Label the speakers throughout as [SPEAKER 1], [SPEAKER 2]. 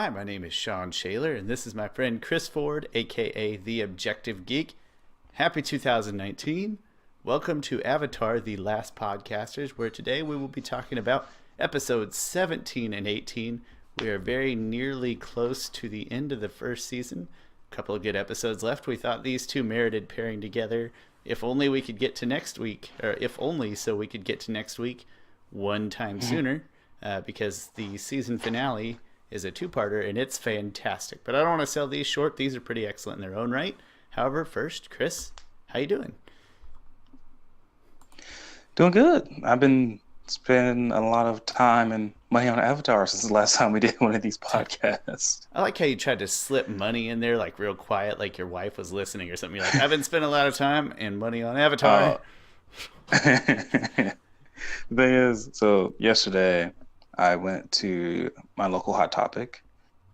[SPEAKER 1] Hi, my name is Sean Shaler, and this is my friend Chris Ford, aka The Objective Geek. Happy 2019. Welcome to Avatar, The Last Podcasters, where today we will be talking about episodes 17 and 18. We are very nearly close to the end of the first season. A couple of good episodes left. We thought these two merited pairing together. If only we could get to next week, or if only so we could get to next week one time sooner, because the season finale is a two-parter, and it's fantastic. But I don't want to sell these short. These are pretty excellent in their own right. However, first, Chris, how you doing?
[SPEAKER 2] Doing good. I've been spending a lot of time and money on Avatar since the last time we did one of these podcasts.
[SPEAKER 1] I like how you tried to slip money in there, like real quiet, like your wife was listening or something. You're like, I've been spending a lot of time and money on Avatar.
[SPEAKER 2] The thing is, so yesterday I went to my local Hot Topic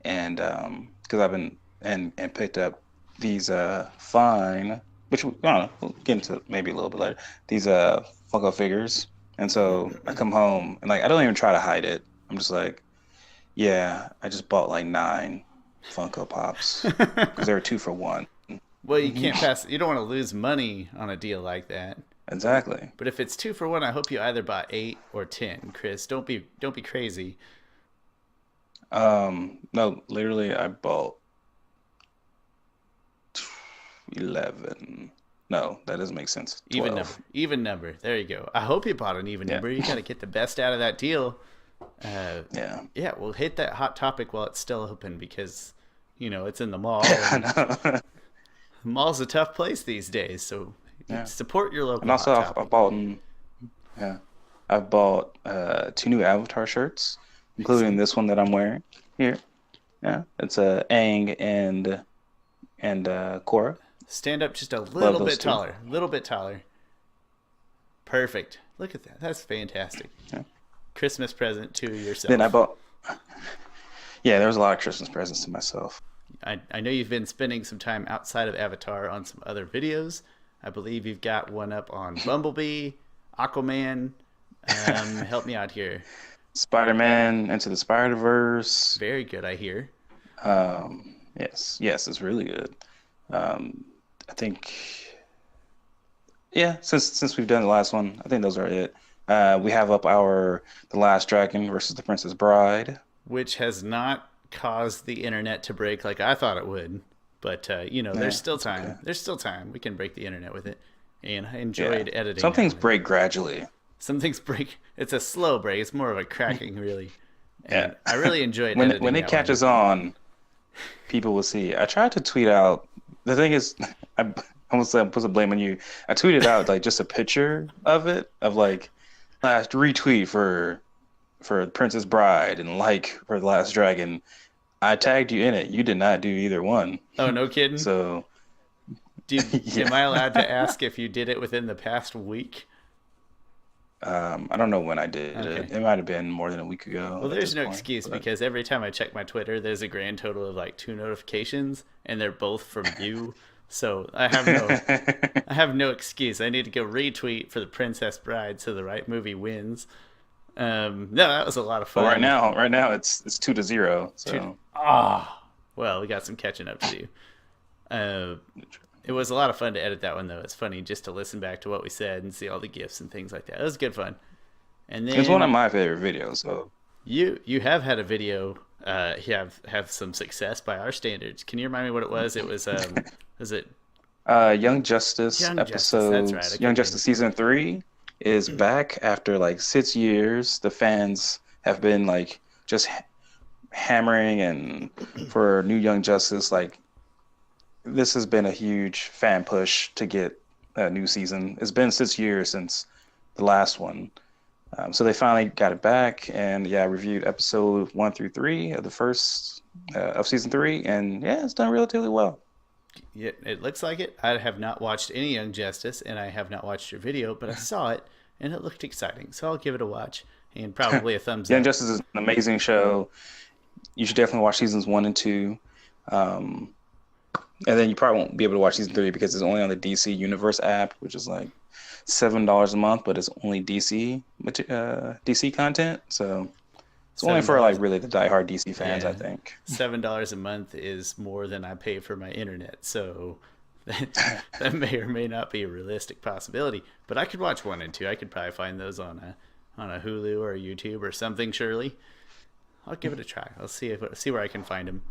[SPEAKER 2] and because I've been and picked up these fine, which I don't know, we'll get into maybe a little bit later. These Funko figures, and so I come home and like I don't even try to hide it. I'm just like, yeah, I just bought like 9 Funko Pops because they were 2 for 1.
[SPEAKER 1] Well, you can't pass. You don't want to lose money on a deal like that.
[SPEAKER 2] Exactly.
[SPEAKER 1] But if it's 2 for 1, I hope you either bought 8 or 10. Chris, don't be crazy.
[SPEAKER 2] No, literally I bought 11. No, that doesn't make sense. 12.
[SPEAKER 1] Even number. There you go. I hope you bought an even number. You got to get the best out of that deal. Yeah. Well, hit that Hot Topic while it's still open because it's in the mall.
[SPEAKER 2] I know.
[SPEAKER 1] The mall's a tough place these days, so support your local.
[SPEAKER 2] And also,
[SPEAKER 1] Hot Topic.
[SPEAKER 2] I've bought 2 new Avatar shirts, including this one that I'm wearing here. Yeah, it's Aang and Korra.
[SPEAKER 1] Stand up just a little bit
[SPEAKER 2] two.
[SPEAKER 1] taller. A little bit taller. Perfect. Look at that. That's fantastic.
[SPEAKER 2] Yeah.
[SPEAKER 1] Christmas present to yourself.
[SPEAKER 2] Then I bought. Yeah, there was a lot of Christmas presents to myself.
[SPEAKER 1] I know you've been spending some time outside of Avatar on some other videos. I believe you've got one up on Bumblebee, Aquaman. Help me out here.
[SPEAKER 2] Spider-Man Into the Spider-Verse.
[SPEAKER 1] Very good, I hear.
[SPEAKER 2] Yes, it's really good. I think, yeah, since we've done the last one, I think those are it. We have up The Last Dragon versus the Princess Bride,
[SPEAKER 1] which has not caused the internet to break like I thought it would. But there's still time. Okay. There's still time. We can break the internet with it. And I enjoyed editing.
[SPEAKER 2] Some things break gradually.
[SPEAKER 1] Some things break. It's a slow break. It's more of a cracking, really. And I really enjoyed editing.
[SPEAKER 2] When it catches on, people will see. I tried to tweet out. The thing is, I almost put some blame on you. I tweeted out like just a picture of it, of like last retweet for Princess Bride and like for The Last Dragon. I tagged you in it. You did not do either one.
[SPEAKER 1] Oh, no kidding?
[SPEAKER 2] So,
[SPEAKER 1] am I allowed to ask if you did it within the past week?
[SPEAKER 2] I don't know when I did it. It might have been more than a week ago.
[SPEAKER 1] Well, there's no excuse because every time I check my Twitter, there's a grand total of like 2 notifications, and they're both from you. So I have no excuse. I need to go retweet for the Princess Bride so the right movie wins. No, that was a lot of fun.
[SPEAKER 2] Well, right now it's 2-0. So
[SPEAKER 1] well, we got some catching up to do. It was a lot of fun to edit that one, though. It's funny just to listen back to what we said and see all the GIFs and things like that. It was good fun. And then
[SPEAKER 2] it's one of my favorite videos. So
[SPEAKER 1] you have had a video have some success by our standards. Can you remind me what it was? It was
[SPEAKER 2] Young Justice episode.
[SPEAKER 1] Right.
[SPEAKER 2] Young Justice season 3 is back after like 6 years. The fans have been like just hammering and for new Young Justice. Like this has been a huge fan push to get a new season. It's been 6 years since the last one. So they finally got it back, and I reviewed episode 1 through 3 of the first of season 3, and it's done relatively well.
[SPEAKER 1] Yeah, it looks like it. I have not watched any Young Justice, and I have not watched your video, but I saw it, and it looked exciting. So I'll give it a watch, and probably a thumbs up.
[SPEAKER 2] Young Justice is an amazing show. You should definitely watch seasons 1 and 2. And then you probably won't be able to watch season 3 because it's only on the DC Universe app, which is like $7 a month, but it's only DC content. So It's only for
[SPEAKER 1] $7.
[SPEAKER 2] like really the diehard DC fans, I
[SPEAKER 1] Yeah,
[SPEAKER 2] think.
[SPEAKER 1] $7 a month is more than I pay for my internet, so that may or may not be a realistic possibility. But I could watch 1 and 2. I could probably find those on a Hulu or a YouTube or something. Surely, I'll give it a try. I'll see where I can find them.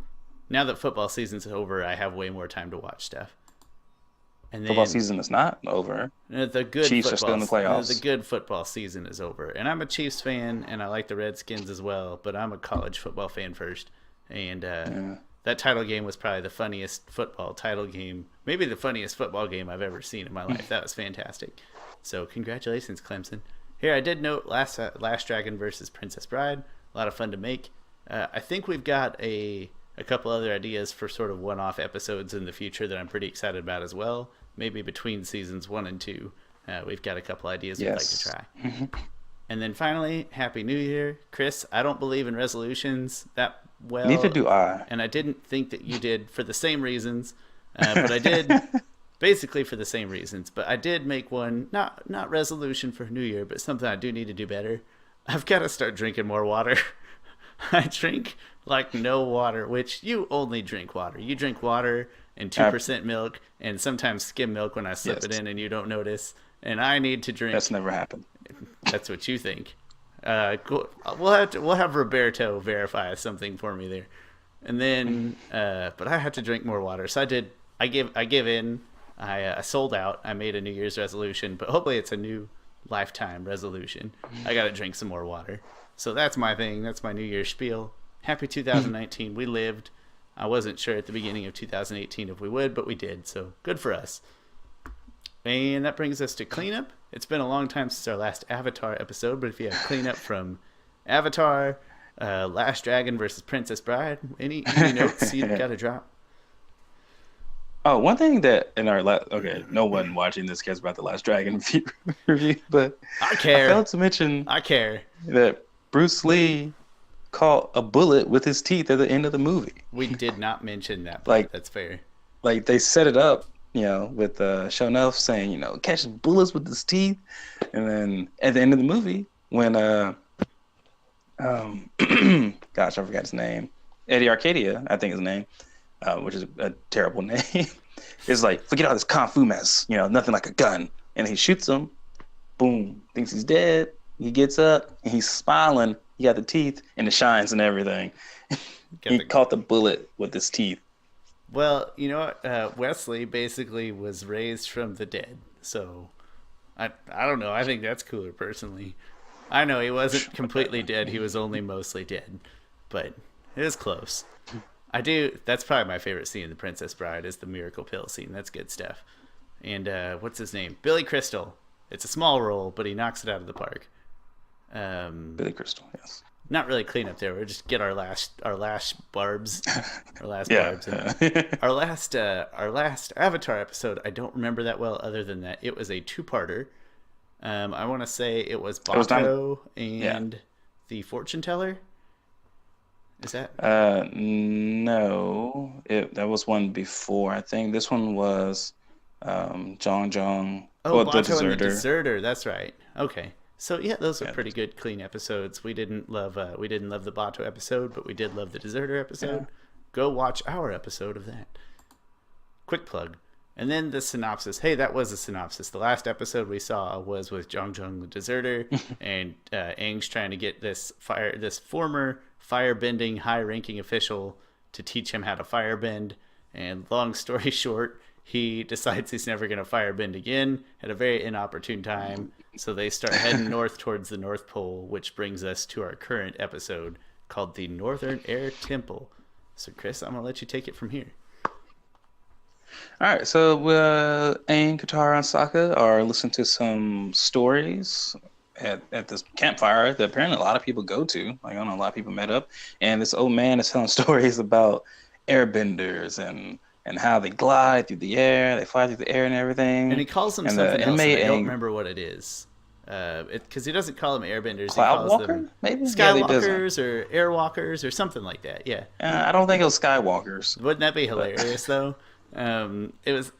[SPEAKER 1] Now that football season's over, I have way more time to watch stuff. And
[SPEAKER 2] Football
[SPEAKER 1] then
[SPEAKER 2] season is not over.
[SPEAKER 1] the good
[SPEAKER 2] Chiefs are
[SPEAKER 1] football,
[SPEAKER 2] still in the playoffs.
[SPEAKER 1] the good football season is over, and I'm a Chiefs fan, and I like the Redskins as well. But I'm a college football fan first, and that title game was probably the funniest football title game, maybe the funniest football game I've ever seen in my life. That was fantastic. So congratulations, Clemson. Here, I did note Last Dragon versus Princess Bride. A lot of fun to make. I think we've got a couple other ideas for sort of one-off episodes in the future that I'm pretty excited about as well. Maybe between seasons 1 and 2, we've got a couple ideas we'd like to try. And then finally, Happy New Year. Chris, I don't believe in resolutions that well.
[SPEAKER 2] Neither do I.
[SPEAKER 1] And I didn't think that you did for the same reasons. But I did basically for the same reasons. But I did make one, not resolution for New Year, but something I do need to do better. I've got to start drinking more water. I drink like no water, which you only drink water. You drink water and 2% milk and sometimes skim milk when I slip it in and you don't notice. And I need to drink.
[SPEAKER 2] That's never happened.
[SPEAKER 1] That's what you think. Cool. We'll have Roberto verify something for me there. And then, but I had to drink more water. So I give in. I sold out. I made a New Year's resolution, but hopefully it's a new lifetime resolution. I got to drink some more water. So that's my thing. That's my New Year's spiel. Happy 2019. We lived. I wasn't sure at the beginning of 2018 if we would, but we did. So good for us. And that brings us to cleanup. It's been a long time since our last Avatar episode, but if you have cleanup from Avatar, Last Dragon versus Princess Bride, any notes you got to drop?
[SPEAKER 2] Oh, one thing that in our no one watching this cares about the Last Dragon review, but
[SPEAKER 1] I care.
[SPEAKER 2] I failed to mention
[SPEAKER 1] I care
[SPEAKER 2] that Bruce Lee caught a bullet with his teeth at the end of the movie.
[SPEAKER 1] We did not mention that, but that's fair.
[SPEAKER 2] Like they set it up, with Sho'nuff saying, catching bullets with his teeth, and then at the end of the movie, when gosh, I forgot his name, Eddie Arcadia, I think his name, which is a terrible name, is like, forget all this kung fu mess, nothing like a gun, and he shoots him, boom, thinks he's dead. He gets up and he's smiling. He got the teeth and the shines and everything. He caught the bullet with his teeth.
[SPEAKER 1] Well, you know what? Wesley basically was raised from the dead. So, I don't know. I think that's cooler, personally. I know he wasn't completely dead. He was only mostly dead. But it was close. That's probably my favorite scene in The Princess Bride is the miracle pill scene. That's good stuff. And what's his name? Billy Crystal. It's a small role, but he knocks it out of the park.
[SPEAKER 2] Billy Crystal, yes.
[SPEAKER 1] Not really clean up there. We'll just get our last barbs, barbs. Our last Avatar episode. I don't remember that well. Other than that, it was a 2-parter. I want to say it was Bato and the fortune teller. Is that?
[SPEAKER 2] No, that was one before. I think this one was Zhong.
[SPEAKER 1] Oh, Bato and the Deserter. That's right. Okay. So yeah, those are pretty good, clean episodes. We didn't love the Bato episode, but we did love the Deserter episode. Yeah. Go watch our episode of that. Quick plug. And then the synopsis. Hey, that was a synopsis. The last episode we saw was with Zhong the Deserter, and Aang's trying to get this former firebending high-ranking official to teach him how to firebend. And long story short, he decides he's never going to firebend again at a very inopportune time. So they start heading north towards the North Pole, which brings us to our current episode called the Northern Air Temple. So, Chris, I'm going to let you take it from here.
[SPEAKER 2] All right. So, Aang, Katara, and Sokka are listening to some stories at this campfire that apparently a lot of people go to. Like, I don't know, a lot of people met up. And this old man is telling stories about airbenders and how they glide through the air, they fly through the air and everything.
[SPEAKER 1] And he calls them something else, and I don't remember what it is. Because he doesn't call them airbenders.
[SPEAKER 2] Cloud
[SPEAKER 1] he calls
[SPEAKER 2] Walker?
[SPEAKER 1] them
[SPEAKER 2] Maybe?
[SPEAKER 1] Skywalkers or airwalkers or something like that, yeah.
[SPEAKER 2] I don't think it was Skywalkers.
[SPEAKER 1] Wouldn't that be hilarious, though? It was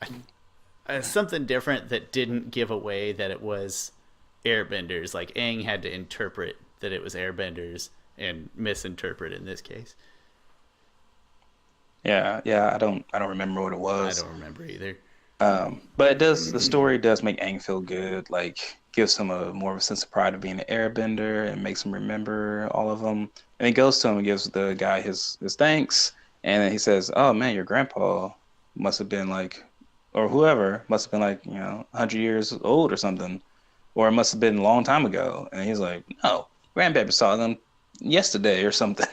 [SPEAKER 1] something different that didn't give away that it was airbenders. Like, Aang had to interpret that it was airbenders, and misinterpret in this case.
[SPEAKER 2] Yeah. I don't remember what it
[SPEAKER 1] I
[SPEAKER 2] was.
[SPEAKER 1] don't remember either.
[SPEAKER 2] But it does. The story does make Aang feel good. Like gives him a more of a sense of pride of being an airbender and makes him remember all of them. And he goes to him and gives the guy his thanks. And then he says, "Oh man, your grandpa must have been like, or whoever must have been like, 100 years old or something, or it must have been a long time ago." And he's like, "No, grandpappy saw them yesterday or something."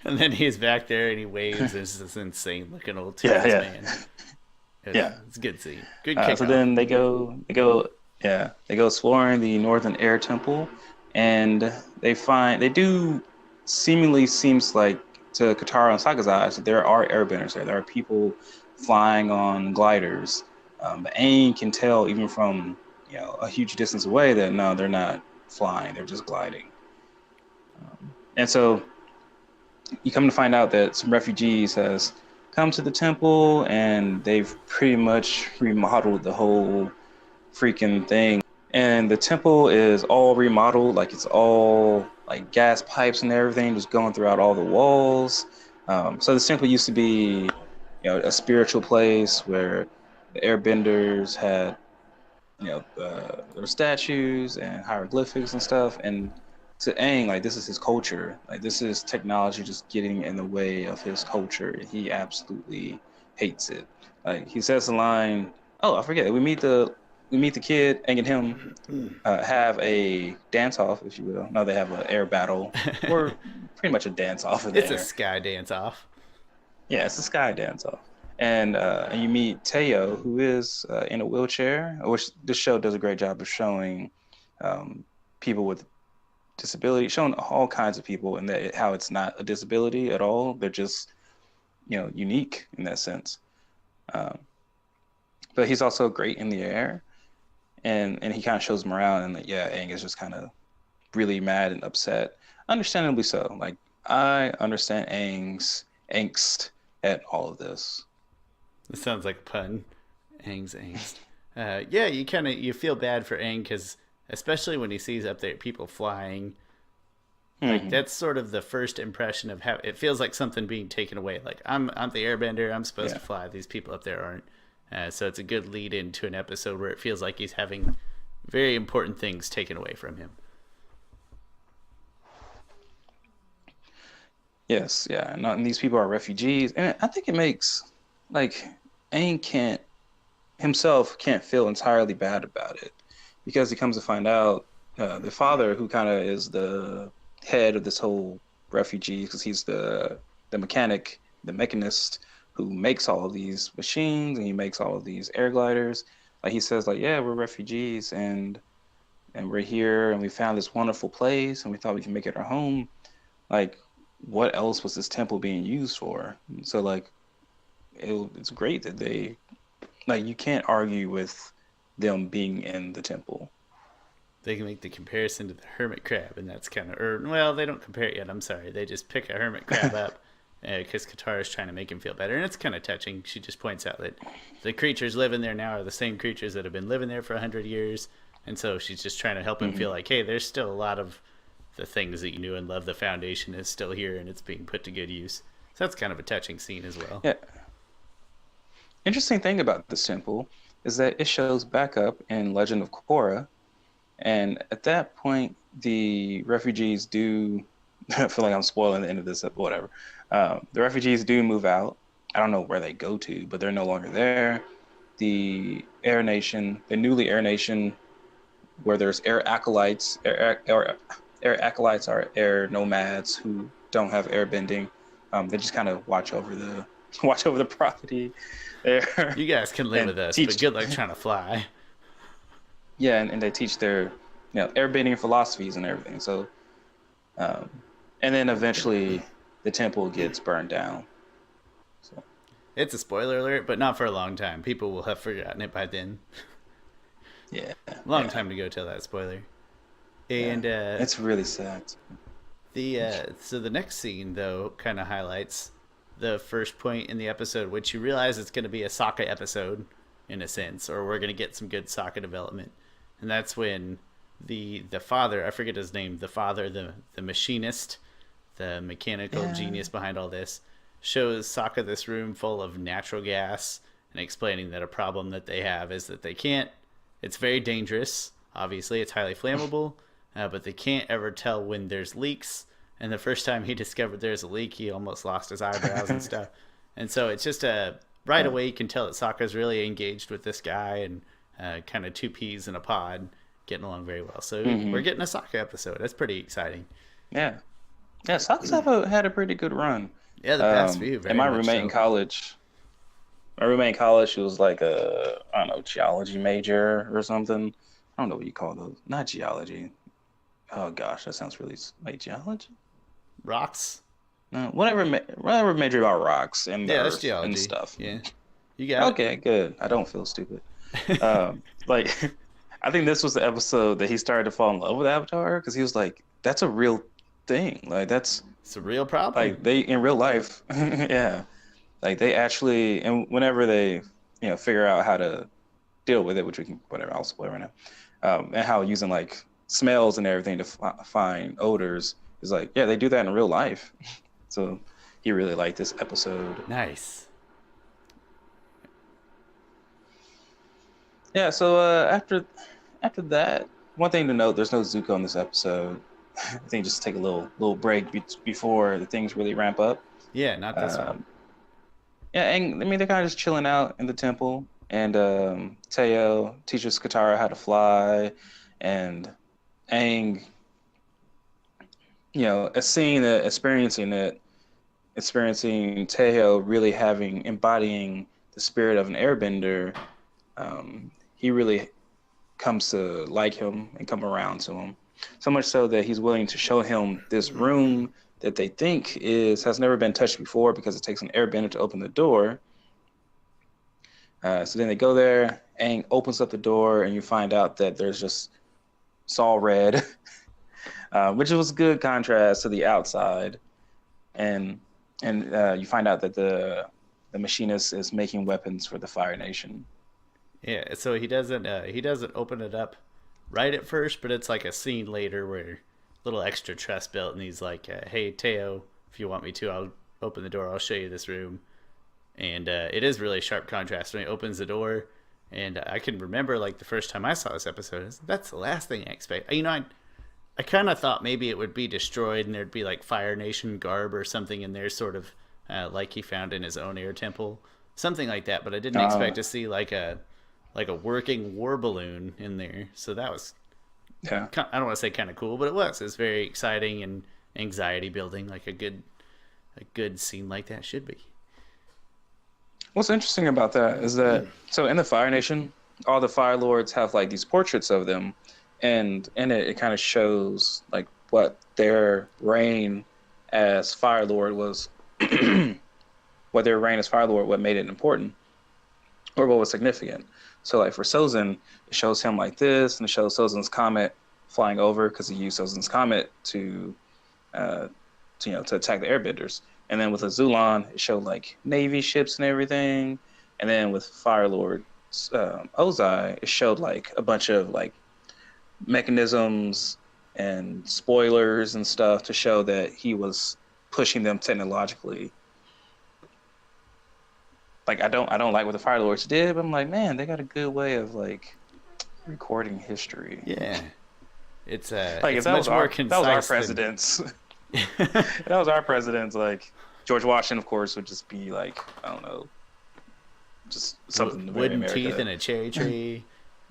[SPEAKER 1] And then he's back there and he waves as this insane looking old
[SPEAKER 2] Yeah,
[SPEAKER 1] toothless
[SPEAKER 2] yeah.
[SPEAKER 1] man.
[SPEAKER 2] Yeah.
[SPEAKER 1] It's a good scene. Good kickoff.
[SPEAKER 2] So then they go exploring the Northern Air Temple, and they do seemingly seems like to Katara and Sokka's eyes that there are airbenders there. There are people flying on gliders. But Aang can tell even from a huge distance away that no, they're not flying; they're just gliding. And so you come to find out that some refugees has come to the temple and they've pretty much remodeled the whole freaking thing. And the temple is all remodeled, like it's all like gas pipes and everything just going throughout all the walls. So the temple used to be, a spiritual place where the airbenders had, their statues and hieroglyphics and stuff. And to Aang, like this is his culture. Like this is technology just getting in the way of his culture. He absolutely hates it. Like he says the line, "Oh, I forget. We meet the kid, Aang and him have a dance off, if you will. No, they have an air battle, or pretty much a dance off in
[SPEAKER 1] It's a
[SPEAKER 2] there.
[SPEAKER 1] sky dance off.
[SPEAKER 2] Yeah, it's a sky dance off." And you meet Teo, who is in a wheelchair, which this show does a great job of showing people with disability, showing all kinds of people, and that how it's not a disability at all. They're just unique in that sense. But he's also great in the air, and he kind of shows them around, and Aang is just kind of really mad and upset, understandably so. Like I understand Aang's angst at all of this.
[SPEAKER 1] This sounds like a pun. Aang's angst. Yeah, you feel bad for Aang because especially when he sees up there people flying. Like that's sort of the first impression of how it feels like something being taken away. Like I'm the airbender. I'm supposed to fly. These people up there aren't. So it's a good lead into an episode where it feels like he's having very important things taken away from him.
[SPEAKER 2] Yes, yeah, and these people are refugees, and I think it makes like Aang can't feel entirely bad about it because he comes to find out the father, who kind of is the head of this whole refugee, because he's the mechanic, the mechanist who makes all of these machines and he makes all of these air gliders. Like he says, like, yeah, we're refugees and we're here and we found this wonderful place and we thought we can make it our home. Like, what else was this temple being used for? So like, it's great that they like you can't argue with them being in the temple.
[SPEAKER 1] They can make the comparison to the hermit crab, and that's kind of, or well, they don't compare it yet. I'm sorry, they just pick a hermit crab up because Katara is trying to make him feel better, and it's kind of touching. She just points out that the creatures living there now are the same creatures that have been living there for 100 years, and so she's just trying to help him feel like, hey, there's still a lot of the things that you knew and loved. The foundation is still here, and it's being put to good use. So that's kind of a touching scene as well.
[SPEAKER 2] Yeah. Interesting thing about this temple is that it shows back up in Legend of Korra, and at that point, the refugees do. I feel like I'm spoiling the end of this, whatever. The refugees do move out. I don't know where they go to, but they're no longer there. The Air Nation, the newly Air Nation, where there's air acolytes. Air acolytes are air nomads who don't have air bending. They just kind of watch over the property there.
[SPEAKER 1] You guys can live with us, but good luck trying to fly.
[SPEAKER 2] Yeah, and they teach their airbending philosophies and everything. So, and then eventually the temple gets burned down. So.
[SPEAKER 1] It's a spoiler alert, but not for a long time. People will have forgotten it by then.
[SPEAKER 2] Yeah.
[SPEAKER 1] Long time to go till that spoiler. And
[SPEAKER 2] it's really sad.
[SPEAKER 1] So the next scene though kind of highlights the first point in the episode, which you realize it's going to be a Sokka episode in a sense, or we're going to get some good Sokka development. And that's when the father, I forget his name, the father, the machinist, the mechanical genius behind all this, shows Sokka this room full of natural gas and explaining that a problem that they have is that they can't. It's very dangerous. Obviously, it's highly flammable, but they can't ever tell when there's leaks. And the first time he discovered there's a leak, he almost lost his eyebrows and stuff. And so it's just right away you can tell that Sokka's really engaged with this guy and kind of two peas in a pod, getting along very well. So we're getting a Sokka episode. That's pretty exciting.
[SPEAKER 2] Yeah. Yeah, Sokka's had a pretty good run.
[SPEAKER 1] Yeah, the past few.
[SPEAKER 2] And my roommate in college, she was like a, I don't know, geology major or something. I don't know what you call those. Not geology. Oh gosh, that sounds really like geology.
[SPEAKER 1] Rocks.
[SPEAKER 2] No, whatever major about rocks and
[SPEAKER 1] that's
[SPEAKER 2] earth
[SPEAKER 1] geology
[SPEAKER 2] and stuff.
[SPEAKER 1] Yeah, you got
[SPEAKER 2] okay, good. I don't feel stupid. Like, I think this was the episode that he started to fall in love with Avatar because he was like, "That's a real thing. Like, it's
[SPEAKER 1] a real problem.
[SPEAKER 2] Like they in real life, yeah. Like they actually, and whenever they, figure out how to deal with it, which we can, whatever, I'll spoil right now, and how using like smells and everything to find odors is like, yeah, they do that in real life." So he really liked this episode.
[SPEAKER 1] Nice.
[SPEAKER 2] Yeah. So after that, one thing to note: there's no Zuko in this episode. I think just take a little break before the things really ramp up.
[SPEAKER 1] Yeah, not this one.
[SPEAKER 2] Yeah, and I mean they're kind of just chilling out in the temple, and Teo teaches Katara how to fly, and Aang, experiencing Teo really embodying the spirit of an airbender, he really comes to like him and come around to him. So much so that he's willing to show him this room that they think has never been touched before because it takes an airbender to open the door. So then they go there, Aang opens up the door, and you find out that there's just it's all red, which was a good contrast to the outside. And you find out that the machinist is making weapons for the Fire Nation.
[SPEAKER 1] Yeah, so he doesn't open it up right at first, but it's like a scene later where a little extra trust built, and he's like, "Hey Teo, if you want me to, I'll open the door. I'll show you this room." And it is really sharp contrast when he opens the door. And I can remember like the first time I saw this episode, that's the last thing I expect. I kind of thought maybe it would be destroyed and there'd be like Fire Nation garb or something in there, sort of like he found in his own air temple, something like that. But I didn't expect to see like a working war balloon in there. So that was, I don't want to say kind of cool, but it was. It's very exciting and anxiety building, like a good scene like that should be.
[SPEAKER 2] What's interesting about that is that, so in the Fire Nation, all the Fire Lords have like these portraits of them, and in it kind of shows like what their reign as Fire Lord was, what their reign as Fire Lord, what made it important, or what was significant. So like for Sozin, it shows him like this, and it shows Sozin's comet flying over because he used Sozin's comet to attack the airbenders. And then with Azulon, it showed like Navy ships and everything. And then with Fire Lord Ozai, it showed like a bunch of like mechanisms and spoilers and stuff to show that he was pushing them technologically. Like I don't like what the Fire Lords did, but I'm like, man, they got a good way of like recording history.
[SPEAKER 1] Yeah, it's
[SPEAKER 2] like
[SPEAKER 1] it's
[SPEAKER 2] if
[SPEAKER 1] much more concise.
[SPEAKER 2] That was our presidents. That was our presidents. Like George Washington, of course, would just be like, I don't know, just something
[SPEAKER 1] wooden
[SPEAKER 2] America.
[SPEAKER 1] Teeth and a cherry tree.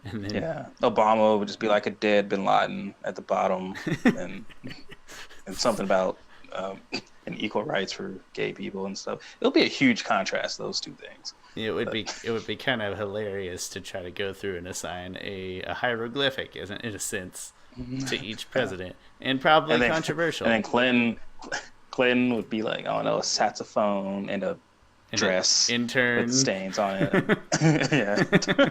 [SPEAKER 1] And then...
[SPEAKER 2] Obama would just be like a dead Bin Laden at the bottom, and something about equal rights for gay people and stuff. It'll be a huge contrast, those two things.
[SPEAKER 1] It would be kind of hilarious to try to go through and assign a hieroglyphic, in a sense, to each president, and probably controversial.
[SPEAKER 2] And then Clinton would be like, I don't know, a saxophone and a dress
[SPEAKER 1] intern
[SPEAKER 2] with stains on it. Yeah.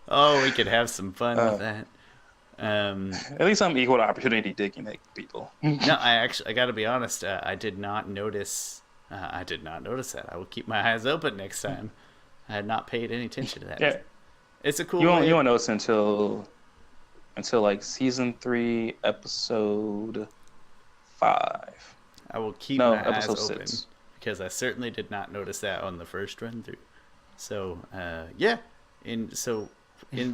[SPEAKER 1] Oh, we could have some fun with that.
[SPEAKER 2] At least some equal opportunity digging at people.
[SPEAKER 1] No, I got to be honest. I did not notice. I did not notice that. I will keep my eyes open next time. I had not paid any attention to that.
[SPEAKER 2] Yeah,
[SPEAKER 1] it's a cool.
[SPEAKER 2] You won't notice until until like season 3, episode 5.
[SPEAKER 1] I will keep
[SPEAKER 2] No,
[SPEAKER 1] my eyes
[SPEAKER 2] episode
[SPEAKER 1] open
[SPEAKER 2] 6.
[SPEAKER 1] because I certainly did not notice that on the first run through. So yeah, in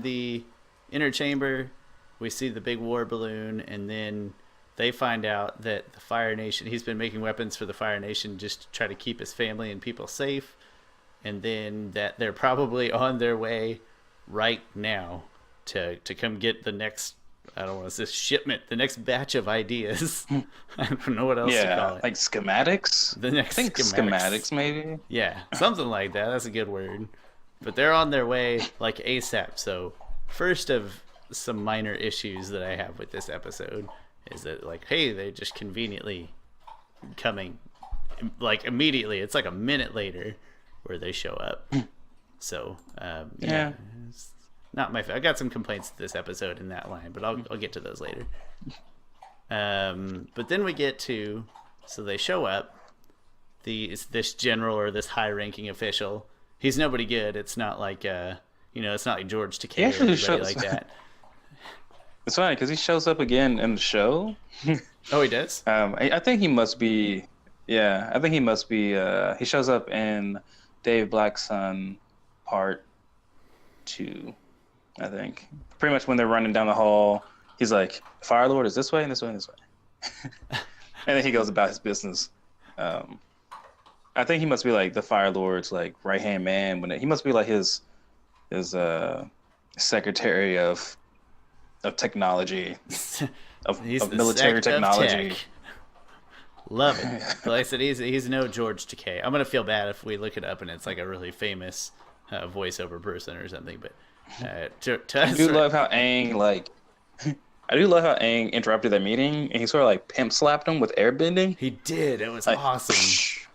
[SPEAKER 1] the inner chamber, we see the big war balloon, and then they find out that the Fire Nation. He's been making weapons for the Fire Nation just to try to keep his family and people safe, and then that they're probably on their way right now to come get the next. I don't want to say shipment, the next batch of ideas. I don't know what else to call it.
[SPEAKER 2] Like schematics.
[SPEAKER 1] The next
[SPEAKER 2] I think schematics maybe.
[SPEAKER 1] Yeah, something like that. That's a good word. But they're on their way like ASAP. So first of some minor issues that I have with this episode is that like, hey, they're just conveniently coming like immediately. It's like a minute later where they show up. So
[SPEAKER 2] Yeah.
[SPEAKER 1] it's not my. I got some complaints to this episode in that line, but I'll get to those later. But then we get to, so they show up. This general or this high-ranking official. He's nobody good. It's not like it's not like George Takei or anybody like that.
[SPEAKER 2] It's funny because he shows up again in the show.
[SPEAKER 1] Oh, he does?
[SPEAKER 2] I think he must be. Yeah, I think he must be. He shows up in Dave Black's Son Part 2. I think pretty much when they're running down the hall, he's like, "Fire Lord is this way and this way and this way," and then he goes about his business. I think he must be like the Fire Lord's like right hand man. He must be like his secretary of technology, of military technology.
[SPEAKER 1] Tech. Love it. But like I said, he's no George Takei. I'm gonna feel bad if we look it up and it's like a really famous voiceover person or something. But
[SPEAKER 2] I do love how Aang interrupted that meeting and he sort of like pimp slapped him with airbending.
[SPEAKER 1] He did. It was awesome.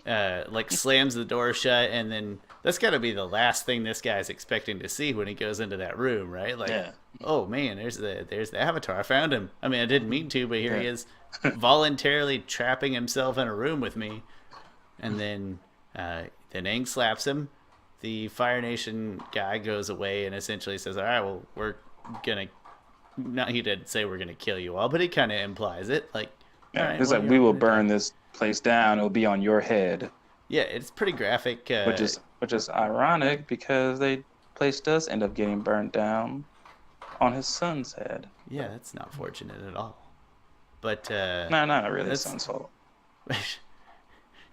[SPEAKER 1] Like slams the door shut, and then that's got to be the last thing this guy's expecting to see when he goes into that room, right? Like, oh man, there's the Avatar. I found him. I mean, I didn't mean to, but here he is, voluntarily trapping himself in a room with me. And then Aang slaps him. The Fire Nation guy goes away and essentially says, "All right, well, we're gonna." Not he didn't say we're gonna kill you all, but he kind of implies it. Like,
[SPEAKER 2] right, it's like we will burn this place down. It'll be on your head.
[SPEAKER 1] Yeah, it's pretty graphic.
[SPEAKER 2] Which is ironic because place does end up getting burned down on his son's head.
[SPEAKER 1] Yeah, that's not fortunate at all. But
[SPEAKER 2] no, not really his son's fault.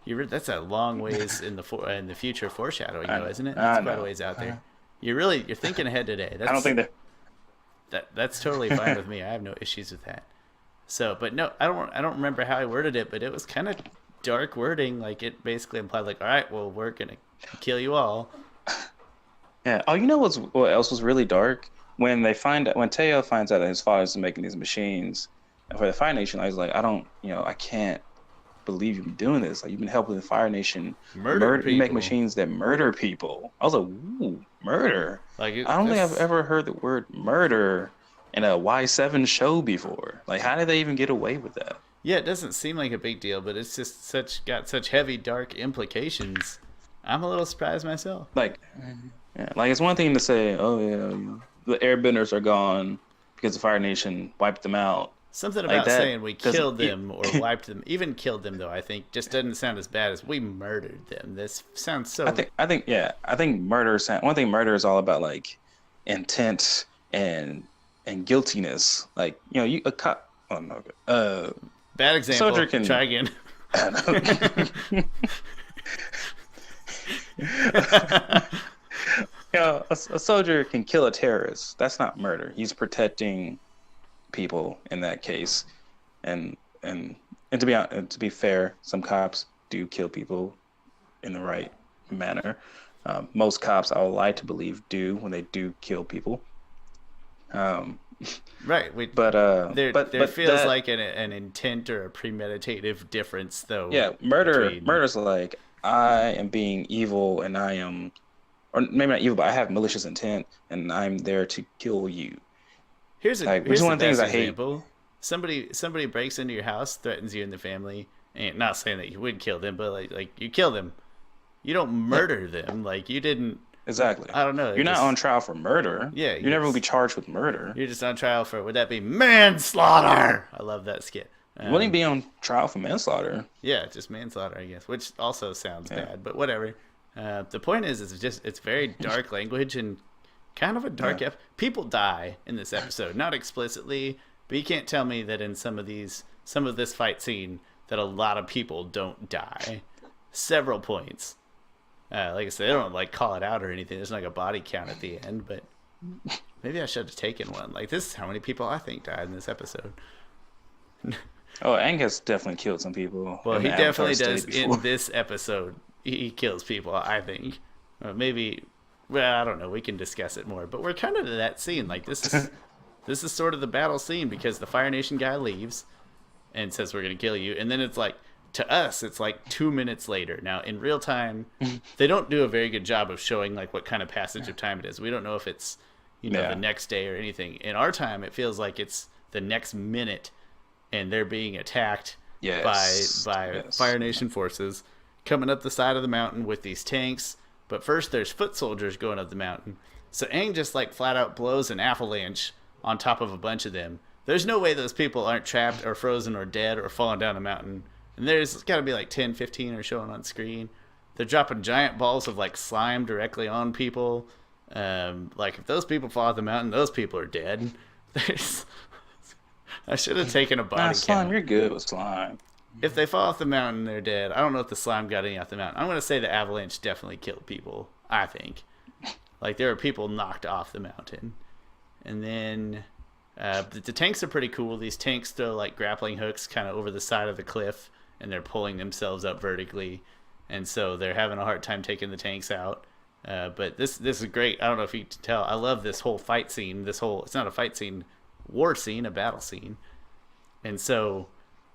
[SPEAKER 1] That's a long ways in the future foreshadowing, though, isn't it? That's quite a ways out there. You're thinking ahead today.
[SPEAKER 2] I don't think
[SPEAKER 1] that's totally fine with me. I have no issues with that. So, but no, I don't remember how I worded it, but it was kind of dark wording. Like it basically implied, like, all right, well, we're gonna kill you all.
[SPEAKER 2] Yeah. Oh, you know what else was really dark? When Teo finds out that his father's making these machines for the Fire Nation, I was like, I can't believe you've been doing this. Like, you've been helping the Fire Nation
[SPEAKER 1] murder people.
[SPEAKER 2] You make machines that murder people. I was like, ooh, murder. Like, I don't think I've ever heard the word murder in a Y7 show before. Like, how did they even get away with that?
[SPEAKER 1] Yeah, it doesn't seem like a big deal, but it's just got such heavy, dark implications. I'm a little surprised myself.
[SPEAKER 2] Like it's one thing to say, oh yeah, the Airbenders are gone because the Fire Nation wiped them out.
[SPEAKER 1] Something about saying we killed them or wiped them, even killed them, though, I think just doesn't sound as bad as we murdered them. This sounds so.
[SPEAKER 2] I think murder. One thing murder is all about, like, intent and guiltiness. Like, a cop. Oh no.
[SPEAKER 1] Bad example.
[SPEAKER 2] Soldier can
[SPEAKER 1] try again.
[SPEAKER 2] A soldier can kill a terrorist. That's not murder. He's protecting people in that case, and to be fair, some cops do kill people in the right manner. Most cops, I would like to believe, do when they do kill people.
[SPEAKER 1] Right,
[SPEAKER 2] but
[SPEAKER 1] there feels like an intent or a premeditative difference, though.
[SPEAKER 2] Yeah, murder's like, I am being evil, and I am, or maybe not evil, but I have malicious intent, and I'm there to kill you.
[SPEAKER 1] Here's one of the things I hate. Somebody breaks into your house, threatens you and the family, and not saying that you would kill them, but like you kill them. You don't murder them. Like, you didn't
[SPEAKER 2] Exactly.
[SPEAKER 1] I don't know.
[SPEAKER 2] You're not on trial for murder.
[SPEAKER 1] Yeah,
[SPEAKER 2] You never will be charged with murder.
[SPEAKER 1] You're just on trial for, would that be manslaughter? I love that skit.
[SPEAKER 2] You wouldn't be on trial for manslaughter.
[SPEAKER 1] Yeah, just manslaughter, I guess, which also sounds
[SPEAKER 2] Yeah.
[SPEAKER 1] bad, but whatever. The point is, it's very dark language and kind of a dark.
[SPEAKER 2] Yeah.
[SPEAKER 1] People die in this episode, not explicitly, but you can't tell me that in some of this fight scene that a lot of people don't die. Several points. Like I said, they don't like call it out or anything. There's like a body count at the end, but maybe I should have taken one. Like, this is how many people I think died in this episode.
[SPEAKER 2] Oh, Aang has definitely killed some people.
[SPEAKER 1] Well,
[SPEAKER 2] in
[SPEAKER 1] he
[SPEAKER 2] the Avatar
[SPEAKER 1] definitely
[SPEAKER 2] state
[SPEAKER 1] does
[SPEAKER 2] before.
[SPEAKER 1] in this episode. He kills people, I think. Maybe, well, I don't know. We can discuss it more. But we're kind of to that scene. Like, this is sort of the battle scene because the Fire Nation guy leaves and says, we're going to kill you. And then it's like, to us, it's like 2 minutes later. Now, in real time, they don't do a very good job of showing like what kind of passage of time it is. We don't know if it's, the next day or anything. In our time, it feels like it's the next minute and they're being attacked by Fire Nation forces coming up the side of the mountain with these tanks. But first, there's foot soldiers going up the mountain. So Aang just like flat out blows an avalanche on top of a bunch of them. There's no way those people aren't trapped or frozen or dead or falling down a mountain. And there's got to be like 10, 15 are showing on screen. They're dropping giant balls of like slime directly on people. Like if those people fall off the mountain, those people are dead. I should have taken a body
[SPEAKER 2] slime,
[SPEAKER 1] count.
[SPEAKER 2] you're good with slime.
[SPEAKER 1] If they fall off the mountain, they're dead. I don't know if the slime got any off the mountain. I'm going to say the avalanche definitely killed people, I think. Like, there are people knocked off the mountain. And then the tanks are pretty cool. These tanks throw, like, grappling hooks kind of over the side of the cliff, and they're pulling themselves up vertically. And so they're having a hard time taking the tanks out. But this is great. I don't know if you can tell. I love this whole fight scene. It's not a fight scene, war scene, a battle scene. And so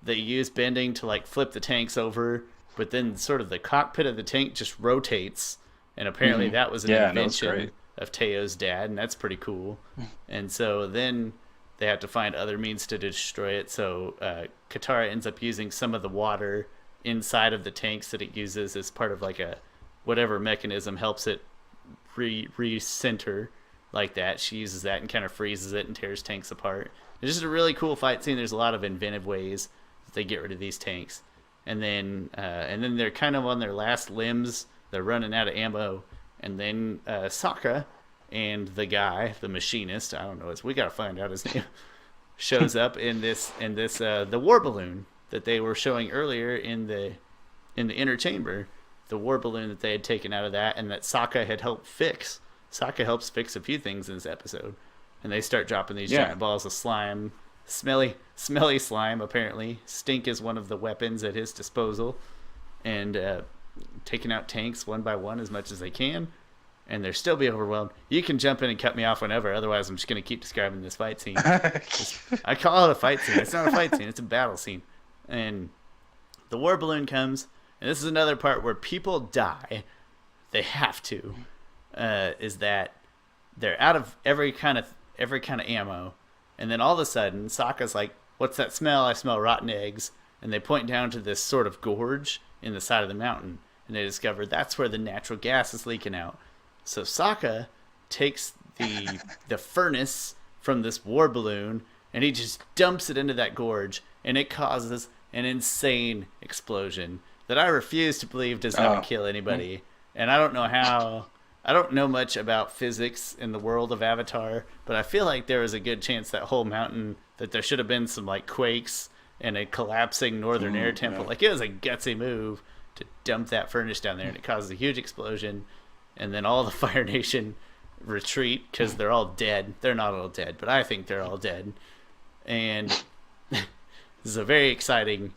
[SPEAKER 1] they use bending to like flip the tanks over, but then sort of the cockpit of the tank just rotates, and apparently that was an invention of Teo's dad, and that's pretty cool. And so then they have to find other means to destroy it. So Katara ends up using some of the water inside of the tanks that it uses as part of like a whatever mechanism helps it recenter like that. She uses that and kind of freezes it and tears tanks apart. It's just a really cool fight scene. There's a lot of inventive ways that they get rid of these tanks. And then they're kind of on their last limbs. They're running out of ammo. And then Sokka and the guy, the machinist, I don't know, we got to find out his name, shows up in this the war balloon that they were showing earlier in the inner chamber. The war balloon that they had taken out of that and that Sokka had helped fix. Sokka helps fix a few things in this episode. And they start dropping these giant balls of slime. Smelly slime, apparently. Stink is one of the weapons at his disposal. And taking out tanks one by one as much as they can. And they'll still be overwhelmed. You can jump in and cut me off whenever. Otherwise, I'm just going to keep describing this fight scene. I call it a fight scene. It's not a fight scene. It's a battle scene. And the war balloon comes. And this is another part where people die. They have to. Is that they're out of every kind of ammo, and then all of a sudden Sokka's like, "What's that smell? I smell rotten eggs." And they point down to this sort of gorge in the side of the mountain, and they discover that's where the natural gas is leaking out. So Sokka takes the furnace from this war balloon, and he just dumps it into that gorge, and it causes an insane explosion that I refuse to believe does not kill anybody. And I don't know how. I don't know much about physics in the world of Avatar, but I feel like there was a good chance that whole mountain, that there should have been some like quakes and a collapsing northern air temple. Yeah. Like, it was a gutsy move to dump that furnace down there, and it causes a huge explosion. And then all the Fire Nation retreat because they're all dead. They're not all dead, but I think they're all dead. And this is a very exciting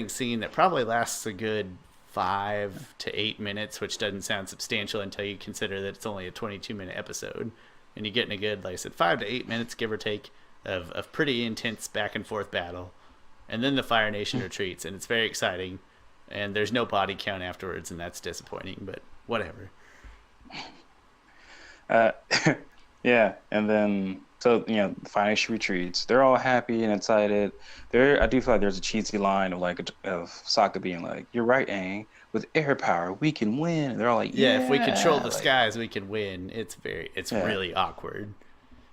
[SPEAKER 1] scene that probably lasts a good 5 to 8 minutes, which doesn't sound substantial until you consider that it's only a 22-minute episode, and you're getting a good, like I said, 5 to 8 minutes, give or take, of pretty intense back and forth battle. And then the Fire Nation retreats, and it's very exciting, and there's no body count afterwards, and that's disappointing, but whatever.
[SPEAKER 2] Yeah, and then so the Fire Nation retreats. They're all happy and excited. I do feel like there's a cheesy line of Sokka being like, "You're right, Aang. with air power, we can win. And they're all like,
[SPEAKER 1] Yeah, if we control
[SPEAKER 2] yeah,
[SPEAKER 1] the
[SPEAKER 2] like
[SPEAKER 1] skies, we can win. It's
[SPEAKER 2] yeah,
[SPEAKER 1] really awkward.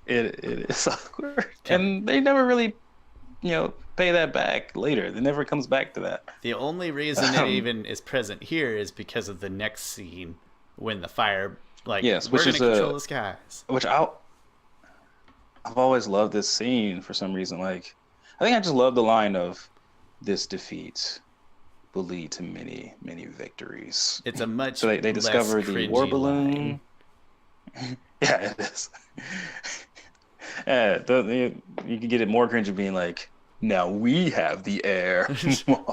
[SPEAKER 2] it is awkward,
[SPEAKER 1] Kind of
[SPEAKER 2] and they never really pay that back later. It never comes back to that.
[SPEAKER 1] the only reason it
[SPEAKER 2] Um,
[SPEAKER 1] even is present here is because of the next scene when the fire, like,
[SPEAKER 2] yes,
[SPEAKER 1] we're
[SPEAKER 2] which
[SPEAKER 1] gonna
[SPEAKER 2] is
[SPEAKER 1] control
[SPEAKER 2] a
[SPEAKER 1] the skies.
[SPEAKER 2] which I've always loved this scene for some reason. Like, I think I just love the line of "This defeat will lead to many, many victories."
[SPEAKER 1] It's a much
[SPEAKER 2] So they
[SPEAKER 1] less
[SPEAKER 2] discover the war
[SPEAKER 1] cringy line.
[SPEAKER 2] balloon. Yeah, it is. Yeah, you can get it more cringy being like, "Now we have the air."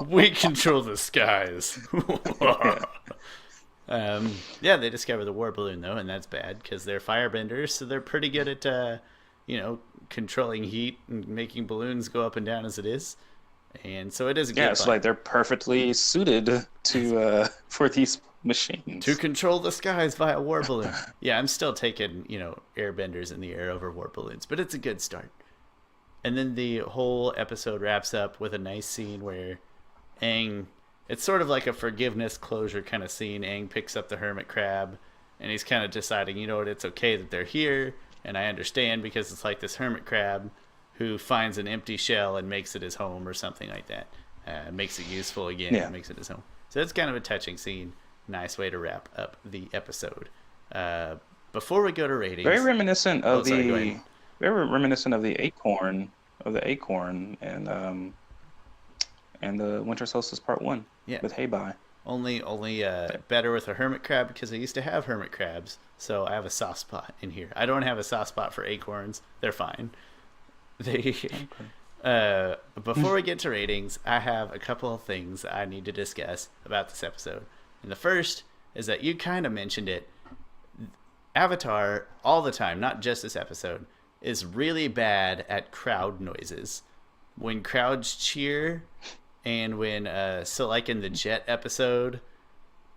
[SPEAKER 1] We control the skies.
[SPEAKER 2] Yeah,
[SPEAKER 1] Yeah, they discover the war balloon though, and that's bad because they're firebenders, so they're pretty good at, controlling heat and making balloons go up and down as it is. And so it is a
[SPEAKER 2] yeah.
[SPEAKER 1] good
[SPEAKER 2] It's
[SPEAKER 1] fight
[SPEAKER 2] like they're perfectly suited to for these
[SPEAKER 1] to
[SPEAKER 2] machines.
[SPEAKER 1] control the skies via war balloon. Yeah, I'm still taking airbenders in the air over war balloons, but it's a good start. And then the whole episode wraps up with a nice scene where Aang, it's sort of like a forgiveness closure kind of scene. Aang picks up the hermit crab and he's kind of deciding, you know what, it's okay that they're here. And I understand because it's like this hermit crab who finds an empty shell and makes it his home or something like that. Makes it useful again
[SPEAKER 2] Yeah,
[SPEAKER 1] and makes it his home. So it's kind of a touching scene. Nice way to wrap up the episode. Uh, Before we go to
[SPEAKER 2] very
[SPEAKER 1] ratings,
[SPEAKER 2] reminiscent
[SPEAKER 1] oh,
[SPEAKER 2] of
[SPEAKER 1] sorry, go ahead.
[SPEAKER 2] the very reminiscent of the acorn and the Winter Solstice Part One
[SPEAKER 1] Yeah,
[SPEAKER 2] with Heibai.
[SPEAKER 1] only better with a hermit crab because I used to have hermit crabs, so I have a soft spot in here. I don't have a soft spot for acorns; they're fine. They.
[SPEAKER 2] Okay.
[SPEAKER 1] Before we get to ratings, I have a couple of things I need to discuss about this episode. And the first is that you kind of mentioned it. Avatar, all the time, not just this episode, is really bad at crowd noises. When crowds cheer, and so like in the Jet episode,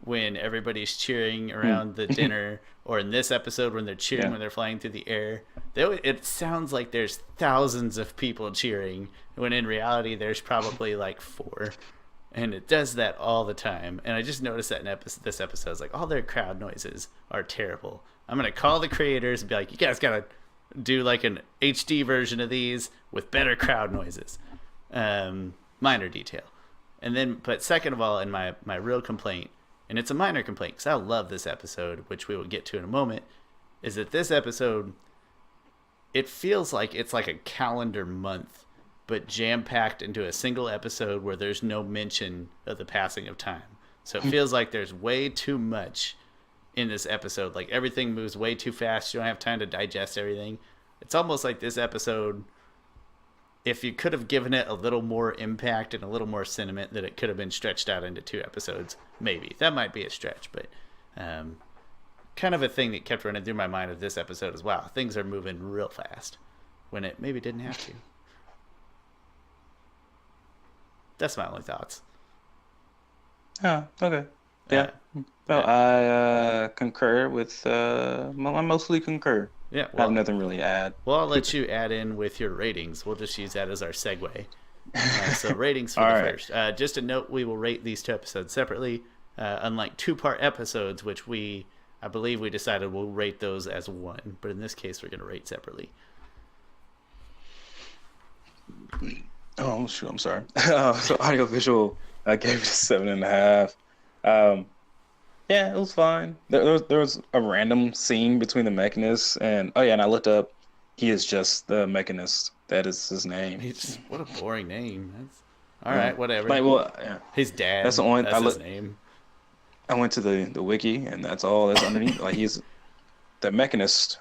[SPEAKER 1] when everybody's cheering around the dinner, or in this episode when they're cheering
[SPEAKER 2] Yeah.
[SPEAKER 1] when they're flying through the air, it sounds like there's thousands of people cheering, when in reality there's probably like four. And it does that all the time. And I just noticed that in this episode. It's like all their crowd noises are terrible. I'm going to call the creators and be like, you guys got to do like an HD version of these with better crowd noises. Minor detail. And then, but second of all, in my real complaint, and it's a minor complaint because I love this episode, which we will get to in a moment, is that this episode, it feels like it's like a calendar month, but jam-packed into a single episode where there's no mention of the passing of time. So it feels like there's way too much in this episode. Like everything moves way too fast. You don't have time to digest everything. It's almost like this episode, if you could have given it a little more impact and a little more sentiment, that it could have been stretched out into 2 episodes. Maybe. That might be a stretch, but kind of a thing that kept running through my mind of this episode as well. Things are moving real fast when it maybe didn't have to. That's my only thoughts.
[SPEAKER 2] Oh, okay.
[SPEAKER 1] Uh,
[SPEAKER 2] Yeah. Well, I concur with. I mostly concur.
[SPEAKER 1] yeah,
[SPEAKER 2] I have
[SPEAKER 1] well,
[SPEAKER 2] nothing really to add.
[SPEAKER 1] I'll let you add in with your ratings. We'll just use that as our segue. So ratings for
[SPEAKER 2] All
[SPEAKER 1] the
[SPEAKER 2] right.
[SPEAKER 1] first. Just a note, we will rate these 2 episodes separately. Unlike 2-part episodes, which I believe we decided we'll rate those as one. But in this case, we're going to rate separately.
[SPEAKER 2] Oh shoot, I'm sorry. So audiovisual, I gave it a 7.5. Yeah, it was fine. There was a random scene between the Mechanist and oh yeah, and I looked up. He is just the Mechanist. That is his name.
[SPEAKER 1] What a boring name. All right, whatever.
[SPEAKER 2] Like, well, yeah.
[SPEAKER 1] His dad,
[SPEAKER 2] That's the only.
[SPEAKER 1] that's his name.
[SPEAKER 2] I went to the wiki, and that's all that's underneath. Like he's the Mechanist.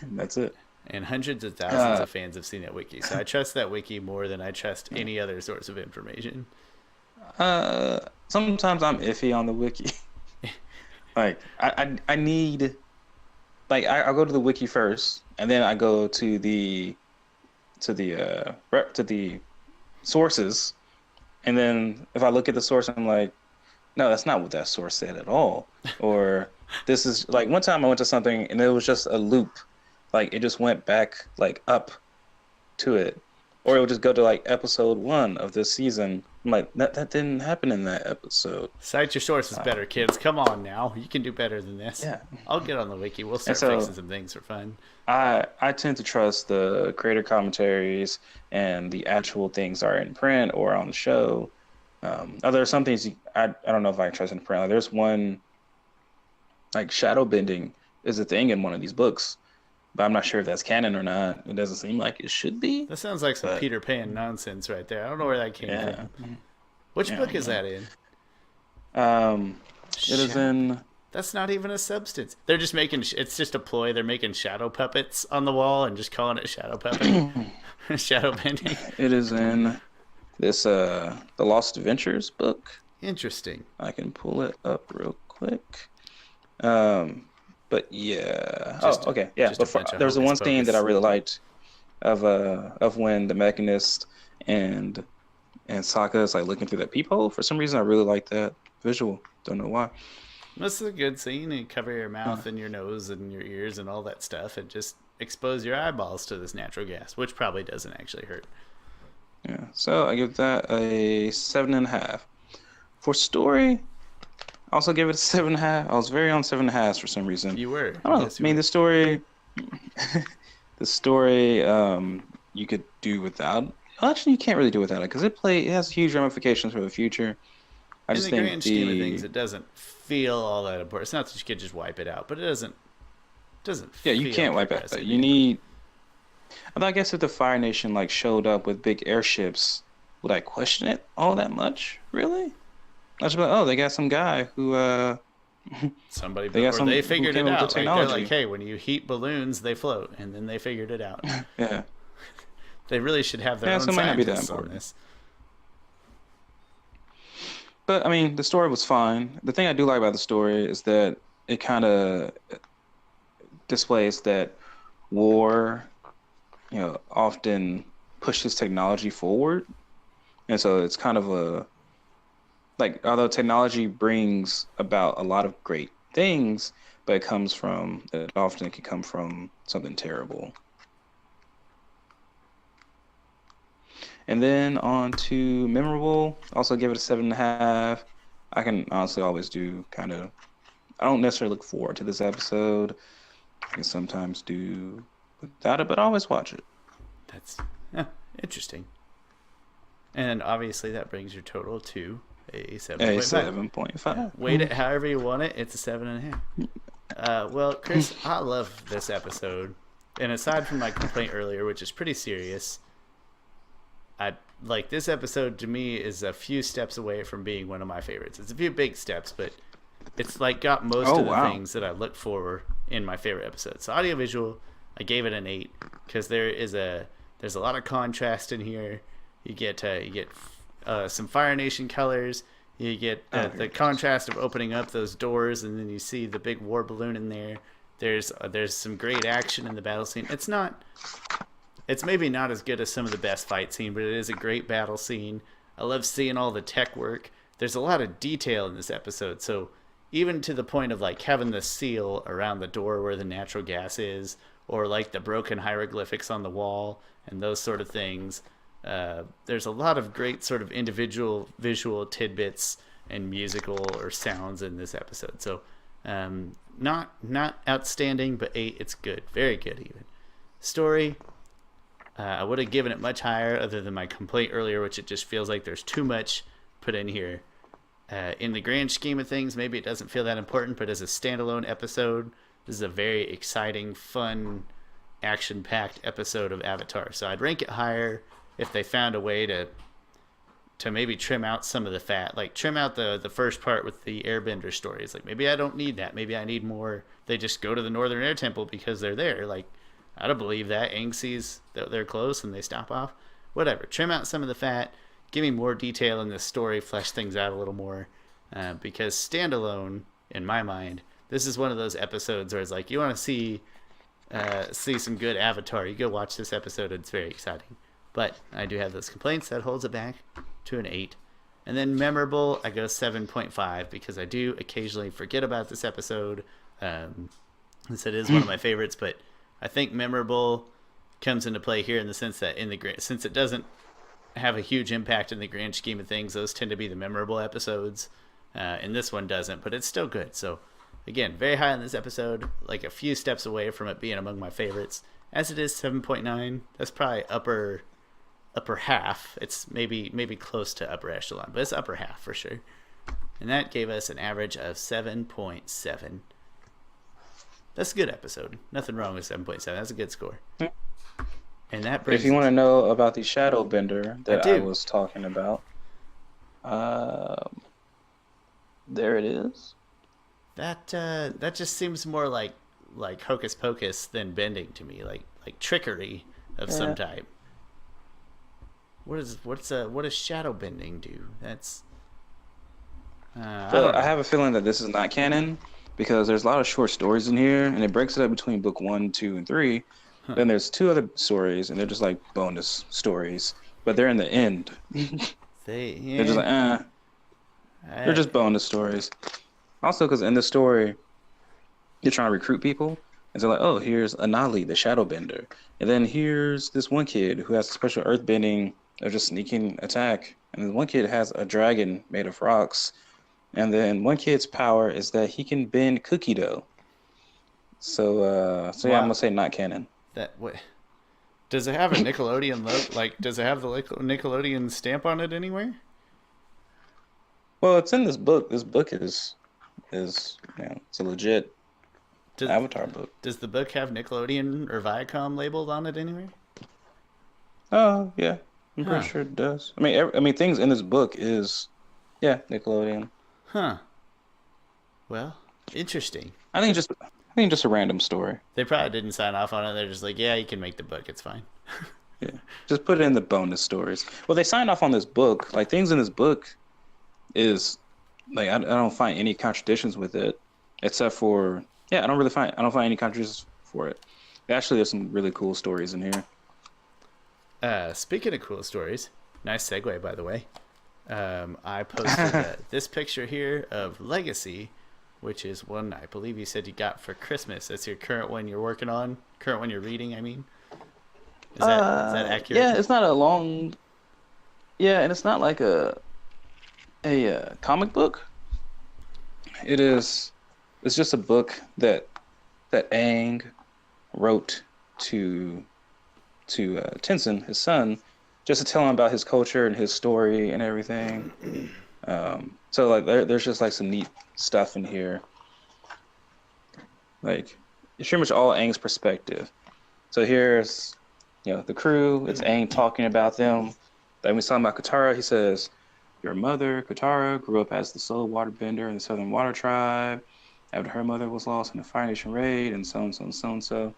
[SPEAKER 2] And that's it.
[SPEAKER 1] And hundreds of thousands of fans have seen that wiki. So I trust that wiki more than I trust any other source of information.
[SPEAKER 2] Sometimes I'm iffy on the wiki. Like I need, like I go to the wiki first, and then I go to the sources, and then if I look at the source, I'm like, no, that's not what that source said at all. Or this is like one time I went to something and it was just a loop, like it just went back like up to it, or it would just go to like episode 1 of this season. I'm like, that didn't happen in that episode.
[SPEAKER 1] Cite your sources better, kids. Come on now. You can do better than this.
[SPEAKER 2] Yeah.
[SPEAKER 1] I'll get on the wiki. We'll
[SPEAKER 2] And
[SPEAKER 1] start
[SPEAKER 2] so
[SPEAKER 1] fixing some things for fun.
[SPEAKER 2] I tend to trust the creator commentaries and the actual things that are in print or on the show. There are some things I don't know if I can trust in print. Like, there's one, like, shadow bending is a thing in one of these books, but I'm not sure if that's canon or not. It doesn't seem like it should be.
[SPEAKER 1] That sounds like some
[SPEAKER 2] But
[SPEAKER 1] Peter Pan nonsense right there. I don't know where that came
[SPEAKER 2] yeah,
[SPEAKER 1] from. Which
[SPEAKER 2] yeah, I
[SPEAKER 1] book
[SPEAKER 2] don't
[SPEAKER 1] is
[SPEAKER 2] know.
[SPEAKER 1] that in?
[SPEAKER 2] It is in.
[SPEAKER 1] That's not even a substance. They're just making. It's just a ploy. They're making shadow puppets on the wall and just calling it shadow puppet, shadow bending.
[SPEAKER 2] It is in this the Lost Adventures book.
[SPEAKER 1] Interesting.
[SPEAKER 2] I can pull it up real quick. But yeah.
[SPEAKER 1] Just
[SPEAKER 2] Okay. Yeah.
[SPEAKER 1] just a
[SPEAKER 2] Before,
[SPEAKER 1] bunch of
[SPEAKER 2] there was the one
[SPEAKER 1] hocus
[SPEAKER 2] scene that I
[SPEAKER 1] pocus.
[SPEAKER 2] really liked of when the Mechanist and Sokka is like looking through that peephole. For some reason, I really like that visual. Don't know why.
[SPEAKER 1] This is a good scene. You cover your mouth and your nose and your ears and all that stuff, and just expose your eyeballs to this natural gas, which probably doesn't actually hurt.
[SPEAKER 2] Yeah. So I give that a 7.5. For story, I also give it a 7.5. I was very on 7.5 for some reason.
[SPEAKER 1] You were.
[SPEAKER 2] I don't know.
[SPEAKER 1] Yes,
[SPEAKER 2] I
[SPEAKER 1] you
[SPEAKER 2] mean,
[SPEAKER 1] were.
[SPEAKER 2] the story, you could do without. Well, actually, you can't really do without it because it has huge ramifications for the future. I
[SPEAKER 1] In
[SPEAKER 2] just
[SPEAKER 1] the
[SPEAKER 2] think
[SPEAKER 1] grand scheme of things, it doesn't feel all that important. It's not that you could just wipe it out, but it doesn't.
[SPEAKER 2] yeah, you
[SPEAKER 1] feel
[SPEAKER 2] can't wipe out.
[SPEAKER 1] progressive
[SPEAKER 2] You
[SPEAKER 1] either.
[SPEAKER 2] need. I guess if the Fire Nation like showed up with big airships, would I question it all that much? Really? I just be like, oh, they got some guy who
[SPEAKER 1] Somebody,
[SPEAKER 2] they got
[SPEAKER 1] or
[SPEAKER 2] some
[SPEAKER 1] they
[SPEAKER 2] who
[SPEAKER 1] figured
[SPEAKER 2] came
[SPEAKER 1] it
[SPEAKER 2] up
[SPEAKER 1] out.
[SPEAKER 2] with the
[SPEAKER 1] Like they're like,
[SPEAKER 2] technology.
[SPEAKER 1] hey, when you heat balloons, they float, and then they figured it out.
[SPEAKER 2] Yeah.
[SPEAKER 1] They really should have their
[SPEAKER 2] Yeah,
[SPEAKER 1] own
[SPEAKER 2] so it might not be that
[SPEAKER 1] scientists on
[SPEAKER 2] important.
[SPEAKER 1] this.
[SPEAKER 2] But I mean, the story was fine. The thing I do like about the story is that it kind of displays that war, often pushes technology forward. And so it's kind of although technology brings about a lot of great things, but it often can come from something terrible. And then on to memorable, also give it a 7.5. I can honestly always do I don't necessarily look forward to this episode. I can sometimes do without it, but I always watch it.
[SPEAKER 1] That's interesting. And obviously, that brings your total to a 7.5.
[SPEAKER 2] A 7.5.
[SPEAKER 1] Weight it however you want it. It's a 7.5. Well, Chris, I love this episode. And aside from my complaint earlier, which is pretty serious, I like this episode. To me, is a few steps away from being one of my favorites. It's a few big steps, but it's like got most
[SPEAKER 2] Oh,
[SPEAKER 1] of the
[SPEAKER 2] wow.
[SPEAKER 1] things that I look for in my favorite episodes. So audiovisual, I gave it an 8 because there's a lot of contrast in here. You get some Fire Nation colors. You get the contrast of opening up those doors, and then you see the big war balloon in there. There's some great action in the battle scene. It's maybe not as good as some of the best fight scene, but it is a great battle scene. I love seeing all the tech work. There's a lot of detail in this episode, so even to the point of like having the seal around the door where the natural gas is, or like the broken hieroglyphics on the wall and those sort of things. There's a lot of great sort of individual visual tidbits and musical or sounds in this episode. So not outstanding, but 8. It's good, very good even. Story, I would have given it much higher, other than my complaint earlier, which it just feels like there's too much put in here. In the grand scheme of things, maybe it doesn't feel that important, but as a standalone episode, this is a very exciting, fun, action-packed episode of Avatar. So I'd rank it higher if they found a way to maybe trim out some of the fat, like trim out the first part with the Airbender stories. Like maybe I don't need that. Maybe I need more. They just go to the Northern Air Temple because they're there. Like I don't believe that. Aang sees that they're close and they stop off. Whatever. Trim out some of the fat. Give me more detail in this story. Flesh things out a little more. Because standalone, in my mind, this is one of those episodes where it's like you want to see some good Avatar. You go watch this episode. It's very exciting. But I do have those complaints. That holds it back to an 8. And then memorable, I go 7.5 because I do occasionally forget about this episode. Since it is one of my favorites, but I think memorable, comes into play here in the sense that since it doesn't have a huge impact in the grand scheme of things, those tend to be the memorable episodes, and this one doesn't, but it's still good. So again, very high on this episode, like a few steps away from it being among my favorites. As it is 7.9, that's probably upper half. It's maybe close to upper echelon, but it's upper half for sure. And that gave us an average of 7.7. That's a good episode. Nothing wrong with 7.7. That's a good score. And that brings.
[SPEAKER 2] If you want to know about the Shadow Bender that I was talking about, there it is.
[SPEAKER 1] That just seems more like Hocus Pocus than bending to me, like trickery of some type. What does shadow bending do? That's.
[SPEAKER 2] I have a feeling that this is not canon because there's a lot of short stories in here, and it breaks it up between book 1, 2, and 3. Huh. Then there's 2 other stories, and they're just like bonus stories, but they're in the end. They're just like, they're just bonus stories. Also, because in the story, you're trying to recruit people, and they're like, oh, here's Anali, the Shadow Bender, and then here's this one kid who has a special earth bending or just sneaking attack, and then one kid has a dragon made of rocks. And then one kid's power is that he can bend cookie dough. So yeah, I'm gonna say not canon.
[SPEAKER 1] Does it have a Nickelodeon logo? Like, does it have the Nickelodeon stamp on it anywhere?
[SPEAKER 2] Well, it's in this book. This book is it's a legit Avatar book.
[SPEAKER 1] Does the book have Nickelodeon or Viacom labeled on it anywhere?
[SPEAKER 2] Oh yeah, I'm pretty sure it does. I mean, things in this book is Nickelodeon.
[SPEAKER 1] Huh. Well, interesting.
[SPEAKER 2] I think just a random story.
[SPEAKER 1] They probably didn't sign off on it. They're just like, yeah, you can make the book. It's fine.
[SPEAKER 2] Yeah. Just put it in the bonus stories. Well, they signed off on this book. Like, things in this book is like I don't find any contradictions with it, except for I don't find any contradictions for it. Actually, there's some really cool stories in here.
[SPEAKER 1] Speaking of cool stories, nice segue, by the way. I posted this picture here of Legacy, which is one I believe you said you got for Christmas. That's your current one you're working on? Current one you're reading, I mean? Is that accurate?
[SPEAKER 2] Yeah, it's not a long... Yeah, and it's not like a comic book. It's just a book that Aang wrote to Tenzin, his son, just to tell him about his culture and his story and everything. So like there's just like some neat stuff in here. Like it's pretty much all Aang's perspective. So here's the crew. It's Aang talking about them. Then we saw about Katara. He says, "Your mother, Katara, grew up as the sole waterbender in the Southern Water Tribe. After her mother was lost in the Fire Nation raid, and so and so and so and so."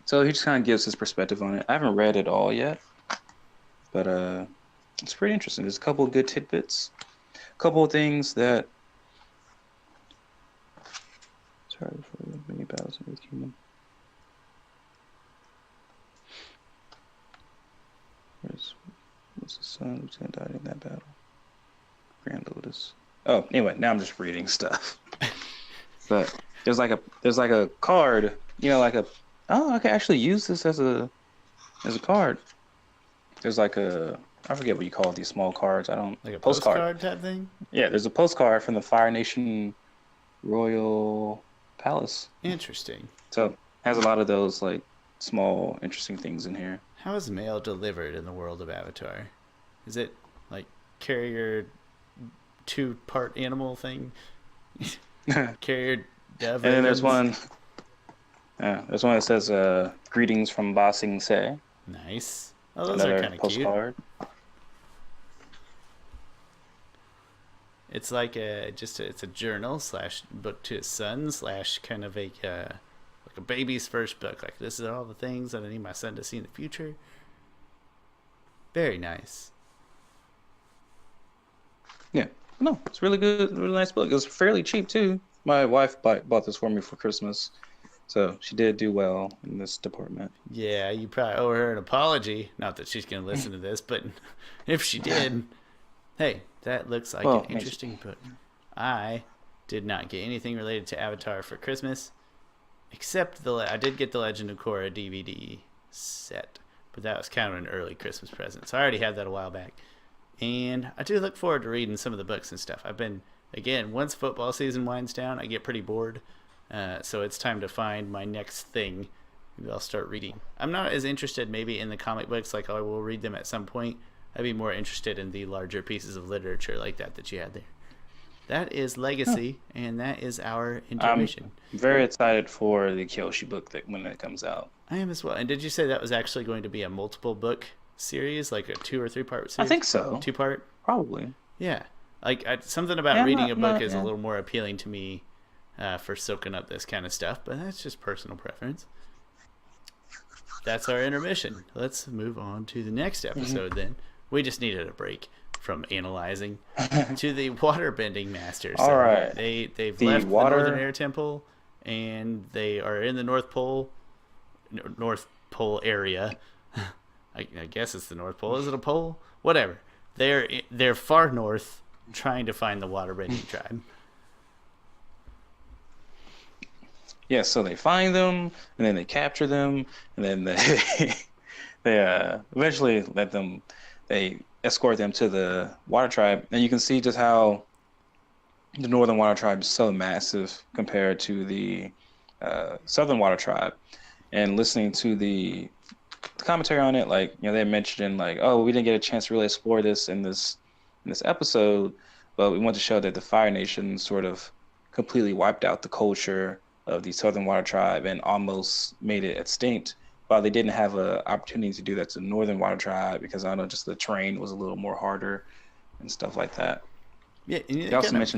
[SPEAKER 2] So he just kind of gives his perspective on it. I haven't read it all yet. But it's pretty interesting. There's a couple of good tidbits. A couple of things that... Sorry for the many battles in Earth Kingdom. What's the son who's going to die in that battle? Grand Lotus. Oh, anyway, now I'm just reading stuff. But there's like a card, I can actually use this as a card. There's like I forget what you call these small cards.
[SPEAKER 1] Like a postcard type thing?
[SPEAKER 2] Yeah, there's a postcard from the Fire Nation Royal Palace.
[SPEAKER 1] Interesting.
[SPEAKER 2] So it has a lot of those like small interesting things in here.
[SPEAKER 1] How is mail delivered in the world of Avatar? Is it like carrier 2-part animal thing? Carrier dove.
[SPEAKER 2] And then there's one that says greetings from Ba Sing Se.
[SPEAKER 1] Nice. Oh, those are kind of cute. It's like it's a journal / book to his son / kind of like a baby's first book. Like, this is all the things that I need my son to see in the future. Very nice.
[SPEAKER 2] Yeah. No, it's really good. Really nice book. It was fairly cheap too. My wife bought this for me for Christmas. So she did do well in this department.
[SPEAKER 1] Yeah, you probably owe her an apology. Not that she's going to listen to this, but if she did, hey, that looks like an interesting book. I did not get anything related to Avatar for Christmas, except I did get the Legend of Korra DVD. set. But that was kind of an early Christmas present. So I already had that a while back. And I do look forward to reading some of the books and stuff. I've been, again, once football season winds down, I get pretty bored. So it's time to find my next thing. Maybe I'll start reading. I'm not as interested maybe in the comic books, like I will read them at some point. I'd be more interested in the larger pieces of literature like that you had there. That is Legacy, and that is our intermission.
[SPEAKER 2] I'm very excited for the Kyoshi book when it comes out.
[SPEAKER 1] I am as well. And did you say that was actually going to be a multiple book series, like a 2 or 3 part series?
[SPEAKER 2] I think so.
[SPEAKER 1] 2-part?
[SPEAKER 2] Probably.
[SPEAKER 1] Yeah. Like something about reading a book is a little more appealing to me for soaking up this kind of stuff, but that's just personal preference. That's our intermission. Let's move on to the next episode then. We just needed a break from analyzing to the waterbending masters.
[SPEAKER 2] All right.
[SPEAKER 1] They've left the Northern Air Temple, and they are in the North Pole area. I guess it's the North Pole. Is it a pole? Whatever. They're far north, trying to find the waterbending tribe.
[SPEAKER 2] Yeah, so they find them, and then they capture them, and then they eventually they escort them to the water tribe, and you can see just how the northern water tribe is so massive compared to the southern water tribe. And listening to the commentary on it, like, you know, they mentioned like, oh, we didn't get a chance to really explore this in this episode, but we want to show that the Fire Nation sort of completely wiped out the culture of the southern water tribe and almost made it extinct, while they didn't have an opportunity to do that to the northern water tribe because I know just the terrain was a little more harder and stuff like that.
[SPEAKER 1] Yeah, and they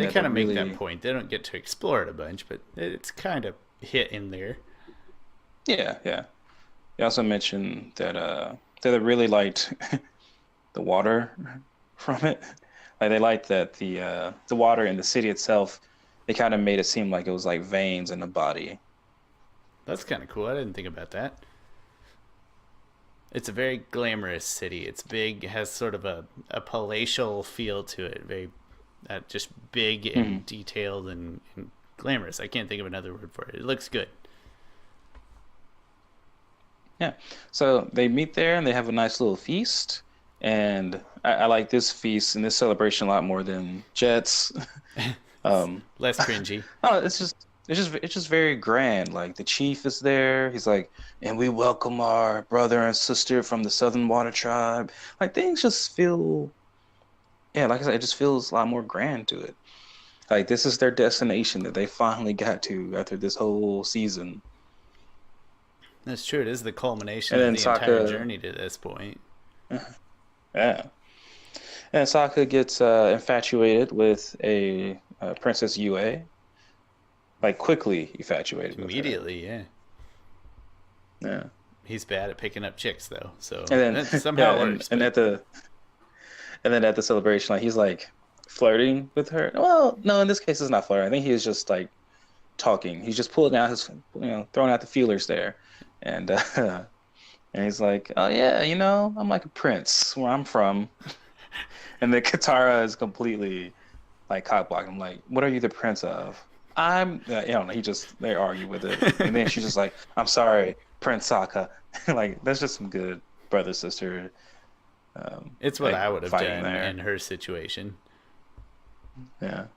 [SPEAKER 1] kind of make that point. They don't get to explore it a bunch, but it's kind of hit in there.
[SPEAKER 2] Yeah. They also mentioned that they really liked the water from it. Like they liked that the water in the city itself, they kind of made it seem like it was like veins in the body.
[SPEAKER 1] That's kind of cool. I didn't think about that. It's a very glamorous city. It's big, has sort of a palatial feel to it. Very just big and detailed and glamorous. I can't think of another word for it. It looks good.
[SPEAKER 2] Yeah. So they meet there and they have a nice little feast. And I like this feast and this celebration a lot more than Jet's.
[SPEAKER 1] Less cringy.
[SPEAKER 2] Oh, it's just very grand. Like the chief is there. He's like, and we welcome our brother and sister from the Southern Water Tribe. Like things just feel, yeah, like I said, it just feels a lot more grand to it. Like this is their destination that they finally got to after this whole season.
[SPEAKER 1] That's true. It is the culmination of the entire journey to this point.
[SPEAKER 2] Yeah. And Sokka gets infatuated with a Princess Yue. Like quickly infatuated.
[SPEAKER 1] Immediately,
[SPEAKER 2] with her.
[SPEAKER 1] Yeah. He's bad at picking up chicks though, so
[SPEAKER 2] and then
[SPEAKER 1] somehow works.
[SPEAKER 2] And then at the celebration, like he's like flirting with her. Well, no, in this case it's not flirting. I think he was just like talking. He's just pulling out his, throwing out the feelers there, and he's like, oh yeah, I'm like a prince where I'm from, and then Katara is completely like cock blocking. I'm like, what are you the prince of? They argue with it. And then she's just like, I'm sorry, Prince Sokka. Like, that's just some good brother-sister.
[SPEAKER 1] It's what I would have done in her situation.
[SPEAKER 2] Yeah.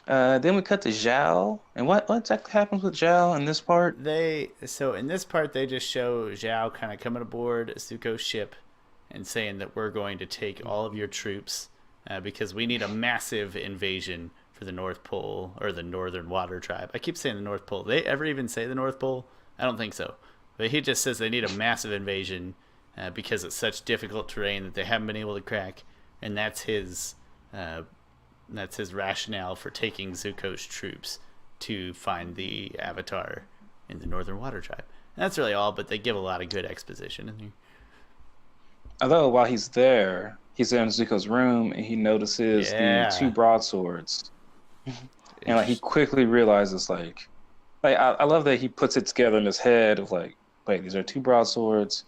[SPEAKER 2] Then we cut to Zhao. And what exactly happens with Zhao in this part?
[SPEAKER 1] So in this part, they just show Zhao kind of coming aboard Zuko's ship and saying that we're going to take all of your troops because we need a massive invasion for the North Pole, or the Northern Water Tribe. I keep saying the North Pole. They ever even say the North Pole? I don't think so. But he just says they need a massive invasion because it's such difficult terrain that they haven't been able to crack, and that's his rationale for taking Zuko's troops to find the Avatar in the Northern Water Tribe. And that's really all, but they give a lot of good exposition in here.
[SPEAKER 2] Although while he's there, he's in Zuko's room and he notices the 2 broadswords. And like he quickly realizes like I love that he puts it together in his head of like, wait, these are 2 broadswords.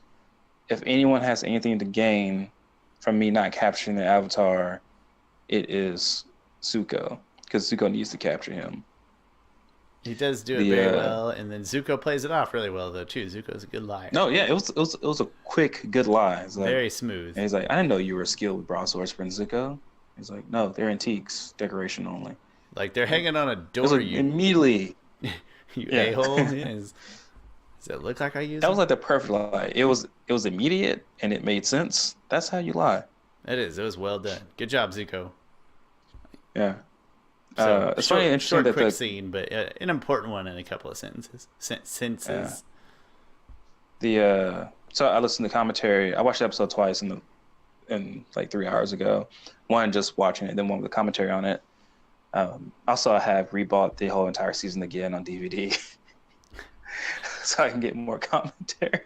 [SPEAKER 2] If anyone has anything to gain from me not capturing the Avatar, it is Zuko, because Zuko needs to capture him.
[SPEAKER 1] He does do it
[SPEAKER 2] The
[SPEAKER 1] very well, and then Zuko plays it off really well though too. Zuko's a good liar.
[SPEAKER 2] no, yeah, it was a quick, good lie. It's like,
[SPEAKER 1] Very smooth.
[SPEAKER 2] and he's like, I didn't know you were skilled with broadswords, Prince Zuko. He's like, no, they're antiques, decoration only.
[SPEAKER 1] Like they're hanging on a
[SPEAKER 2] It was
[SPEAKER 1] door.
[SPEAKER 2] like
[SPEAKER 1] You
[SPEAKER 2] immediately. Yeah.
[SPEAKER 1] a-hole. Yeah, does it look like I use
[SPEAKER 2] That
[SPEAKER 1] them?
[SPEAKER 2] was like the perfect lie. It was immediate and it made sense. That's how you lie.
[SPEAKER 1] It is. It was well done. Good job, Zuko.
[SPEAKER 2] Yeah.
[SPEAKER 1] So
[SPEAKER 2] It's funny and interesting
[SPEAKER 1] short,
[SPEAKER 2] that
[SPEAKER 1] quick
[SPEAKER 2] the
[SPEAKER 1] scene, but an important one in a couple of sentences. Sentences.
[SPEAKER 2] so I listened to commentary. I watched the episode twice in like 3 hours ago. One just watching it, then one with the commentary on it. Also, I have rebought the whole entire season again on DVD, so I can get more commentary.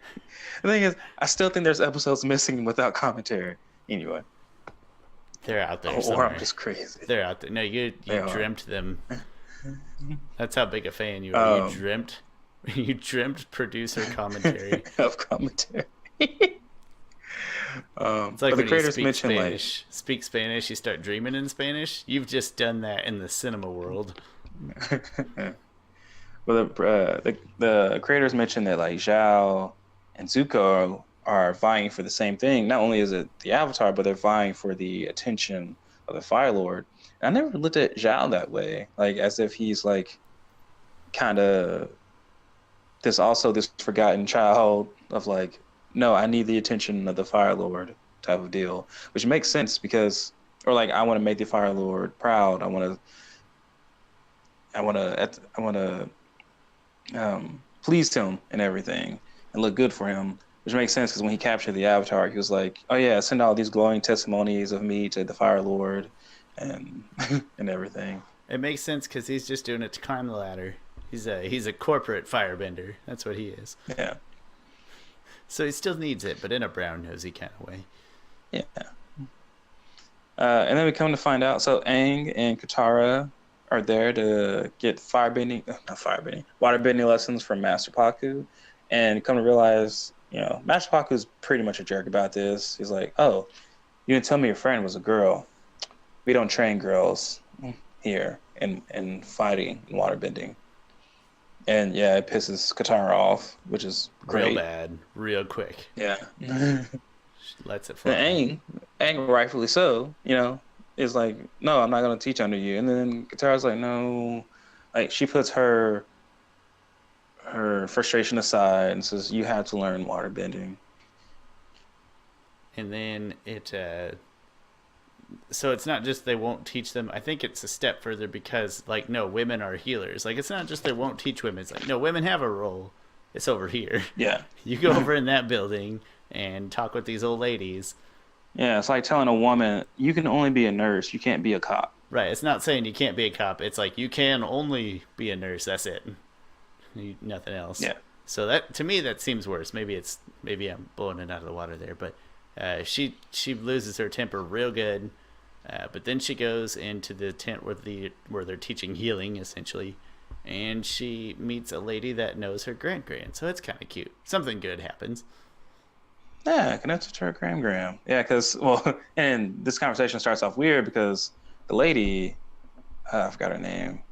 [SPEAKER 2] The thing is, I still think there's episodes missing without commentary. Anyway,
[SPEAKER 1] They're out there
[SPEAKER 2] or
[SPEAKER 1] somewhere.
[SPEAKER 2] I'm just crazy.
[SPEAKER 1] They're out there. No, you
[SPEAKER 2] They are.
[SPEAKER 1] dreamt them. That's how big a fan you are. You dreamt producer commentary.
[SPEAKER 2] Of commentary.
[SPEAKER 1] It's like
[SPEAKER 2] but the
[SPEAKER 1] when you
[SPEAKER 2] creators
[SPEAKER 1] speak
[SPEAKER 2] mentioned
[SPEAKER 1] speak Spanish, you start dreaming in Spanish. You've just done that in the cinema world.
[SPEAKER 2] well, the creators mentioned that like Zhao and Zuko are vying for the same thing. Not only is it the Avatar, but they're vying for the attention of the Fire Lord. And I never looked at Zhao that way, like as if he's like kind of this forgotten child of like, no, I need the attention of the Fire Lord type of deal, which makes sense because, or like, I want to make the Fire Lord proud. I want to please him and everything and look good for him, which makes sense because when he captured the Avatar, he was like, oh yeah, send all these glowing testimonies of me to the Fire Lord and and everything.
[SPEAKER 1] It makes sense because he's just doing it to climb the ladder. He's a corporate firebender. That's what he is.
[SPEAKER 2] Yeah.
[SPEAKER 1] So he still needs it, but in a brown nosy kind of way.
[SPEAKER 2] Yeah. And then we come to find out, so Aang and Katara are there to get waterbending lessons from Master Paku, and come to realize, Master Paku's pretty much a jerk about this. He's like, oh, you didn't tell me your friend was a girl. We don't train girls here in fighting and waterbending. And yeah, it pisses Katara off, which is great.
[SPEAKER 1] Real bad, real quick.
[SPEAKER 2] Yeah.
[SPEAKER 1] She lets it fly.
[SPEAKER 2] And Aang, rightfully so, is like, no, I'm not going to teach under you. And then Katara's like, no. Like, she puts her frustration aside and says, you have to learn waterbending.
[SPEAKER 1] And then so it's not just they won't teach them. I think it's a step further because, like, no, women are healers. Like, it's not just they won't teach women. It's like, no, women have a role. It's over here.
[SPEAKER 2] Yeah.
[SPEAKER 1] You go over in that building and talk with these old ladies.
[SPEAKER 2] Yeah, it's like telling a woman, you can only be a nurse. You can't be a cop.
[SPEAKER 1] Right. It's not saying you can't be a cop. It's like you can only be a nurse. That's it. Nothing else.
[SPEAKER 2] Yeah.
[SPEAKER 1] So that, to me, that seems worse. Maybe I'm blowing it out of the water there, but she loses her temper real good. But then she goes into the tent where they're teaching healing, essentially, and she meets a lady that knows her grand. So it's kind of cute. Something good happens.
[SPEAKER 2] Yeah, connected to her Gram. Yeah, because, and this conversation starts off weird because the lady, I forgot her name.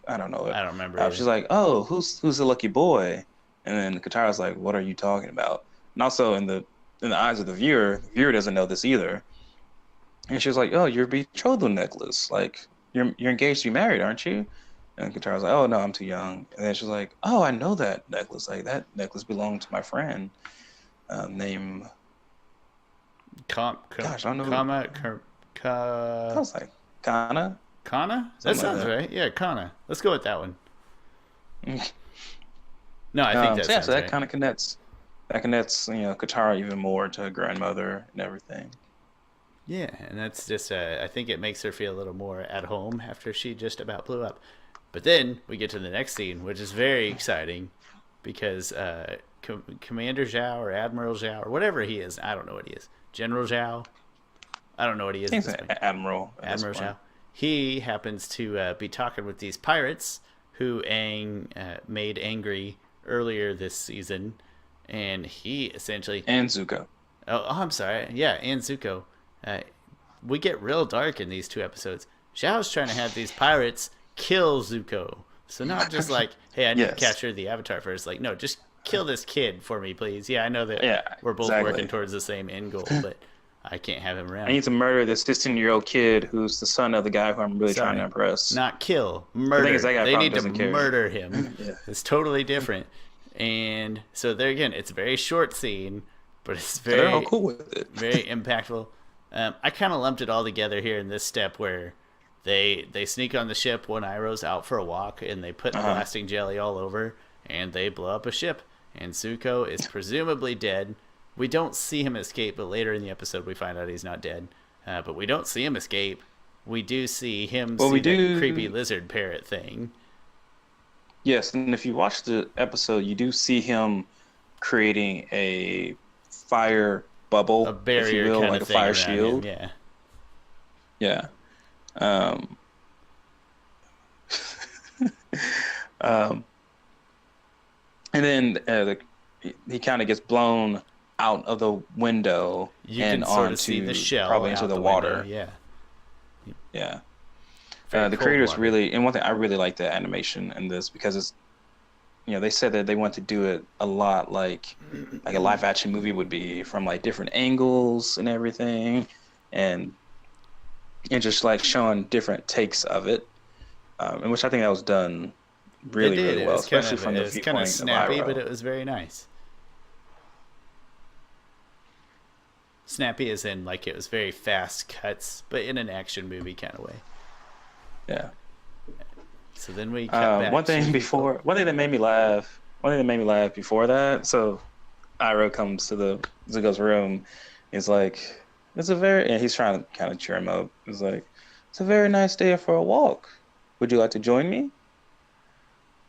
[SPEAKER 2] I don't know it.
[SPEAKER 1] I don't remember.
[SPEAKER 2] She's like, oh, who's the lucky boy? And then Katara's like, what are you talking about? And also in the eyes of the viewer doesn't know this either. And she's like, oh, your betrothal necklace. Like, you're engaged to be married, aren't you? And Katara's like, oh, no, I'm too young. And then she's like, oh, I know that necklace. Like, that necklace belonged to my friend named...
[SPEAKER 1] Gosh,
[SPEAKER 2] I don't know. I was like, Kana?
[SPEAKER 1] Kana? That sounds right. Yeah, Kana. Let's go with that one. No, I think that sounds
[SPEAKER 2] so that
[SPEAKER 1] right.
[SPEAKER 2] kind of connects. That connects, Katara even more to her grandmother and everything.
[SPEAKER 1] Yeah, and that's just, I think it makes her feel a little more at home after she just about blew up. But then we get to the next scene, which is very exciting because Commander Zhao or Admiral Zhao or whatever he is, I don't know what he is. General Zhao? I don't know what he is.
[SPEAKER 2] I think it's Admiral.
[SPEAKER 1] Admiral Zhao. He happens to be talking with these pirates who Aang made angry earlier this season, and he essentially...
[SPEAKER 2] And Zuko.
[SPEAKER 1] Oh, I'm sorry. Yeah, and Zuko. We get real dark in these two episodes. Zhao's trying to have these pirates kill Zuko. So not just like, hey, I need to
[SPEAKER 2] Yes.
[SPEAKER 1] capture the Avatar first. Like, no, just kill this kid for me, please. Yeah, I know that
[SPEAKER 2] Yeah,
[SPEAKER 1] we're both working
[SPEAKER 2] exactly.
[SPEAKER 1] towards the same end goal, but I can't have him
[SPEAKER 2] I
[SPEAKER 1] around.
[SPEAKER 2] need to murder this 16-year-old kid who's the son of the guy who I'm really trying to
[SPEAKER 1] Sorry,
[SPEAKER 2] impress.
[SPEAKER 1] not kill,
[SPEAKER 2] The thing is,
[SPEAKER 1] murder.
[SPEAKER 2] that guy
[SPEAKER 1] They
[SPEAKER 2] probably
[SPEAKER 1] need to
[SPEAKER 2] doesn't care.
[SPEAKER 1] murder him.
[SPEAKER 2] Yeah.
[SPEAKER 1] It's totally different. And so there again, it's a very short scene, but it's
[SPEAKER 2] And they're all cool with it.
[SPEAKER 1] very impactful. I kind of lumped it all together here in this step where they sneak on the ship when Iroh's out for a walk, and they put blasting jelly all over, and they blow up a ship. And Zuko is presumably dead. We don't see him escape, but later in the episode we find out he's not dead. But we don't see him escape. We do see him
[SPEAKER 2] Well,
[SPEAKER 1] see
[SPEAKER 2] we
[SPEAKER 1] that
[SPEAKER 2] do.
[SPEAKER 1] creepy lizard parrot thing.
[SPEAKER 2] Yes, and if you watch the episode, you do see him creating a fire bubble,
[SPEAKER 1] A
[SPEAKER 2] if you
[SPEAKER 1] barrier
[SPEAKER 2] will,
[SPEAKER 1] kind
[SPEAKER 2] like
[SPEAKER 1] of
[SPEAKER 2] a
[SPEAKER 1] thing
[SPEAKER 2] fire
[SPEAKER 1] around
[SPEAKER 2] shield.
[SPEAKER 1] him, yeah.
[SPEAKER 2] Yeah. Um, um, and then he kind of gets blown out of the window
[SPEAKER 1] You
[SPEAKER 2] and
[SPEAKER 1] can sort
[SPEAKER 2] onto
[SPEAKER 1] of see the shell
[SPEAKER 2] probably into
[SPEAKER 1] out
[SPEAKER 2] the
[SPEAKER 1] window,
[SPEAKER 2] water.
[SPEAKER 1] yeah.
[SPEAKER 2] Yeah.
[SPEAKER 1] Very
[SPEAKER 2] The
[SPEAKER 1] cold
[SPEAKER 2] creators
[SPEAKER 1] water.
[SPEAKER 2] really, and one thing I really like the animation in this because it's, they said that they want to do it a lot like a live action movie would be, from like different angles and everything, and just like showing different takes of it, in which I think that was done really,
[SPEAKER 1] They did.
[SPEAKER 2] really
[SPEAKER 1] It
[SPEAKER 2] well,
[SPEAKER 1] was kind
[SPEAKER 2] especially
[SPEAKER 1] of,
[SPEAKER 2] from
[SPEAKER 1] it
[SPEAKER 2] the
[SPEAKER 1] was kind of
[SPEAKER 2] viewpoint of
[SPEAKER 1] snappy, but
[SPEAKER 2] Iroh.
[SPEAKER 1] it was very nice. Snappy as in like it was very fast cuts, but in an action movie kind of way.
[SPEAKER 2] Yeah.
[SPEAKER 1] So then we cut back.
[SPEAKER 2] One thing that made me laugh. One thing that made me laugh before that. So, Iroh comes to the Zuko's room. He's like, and he's trying to kind of cheer him up. He's like, it's a very nice day for a walk. Would you like to join me,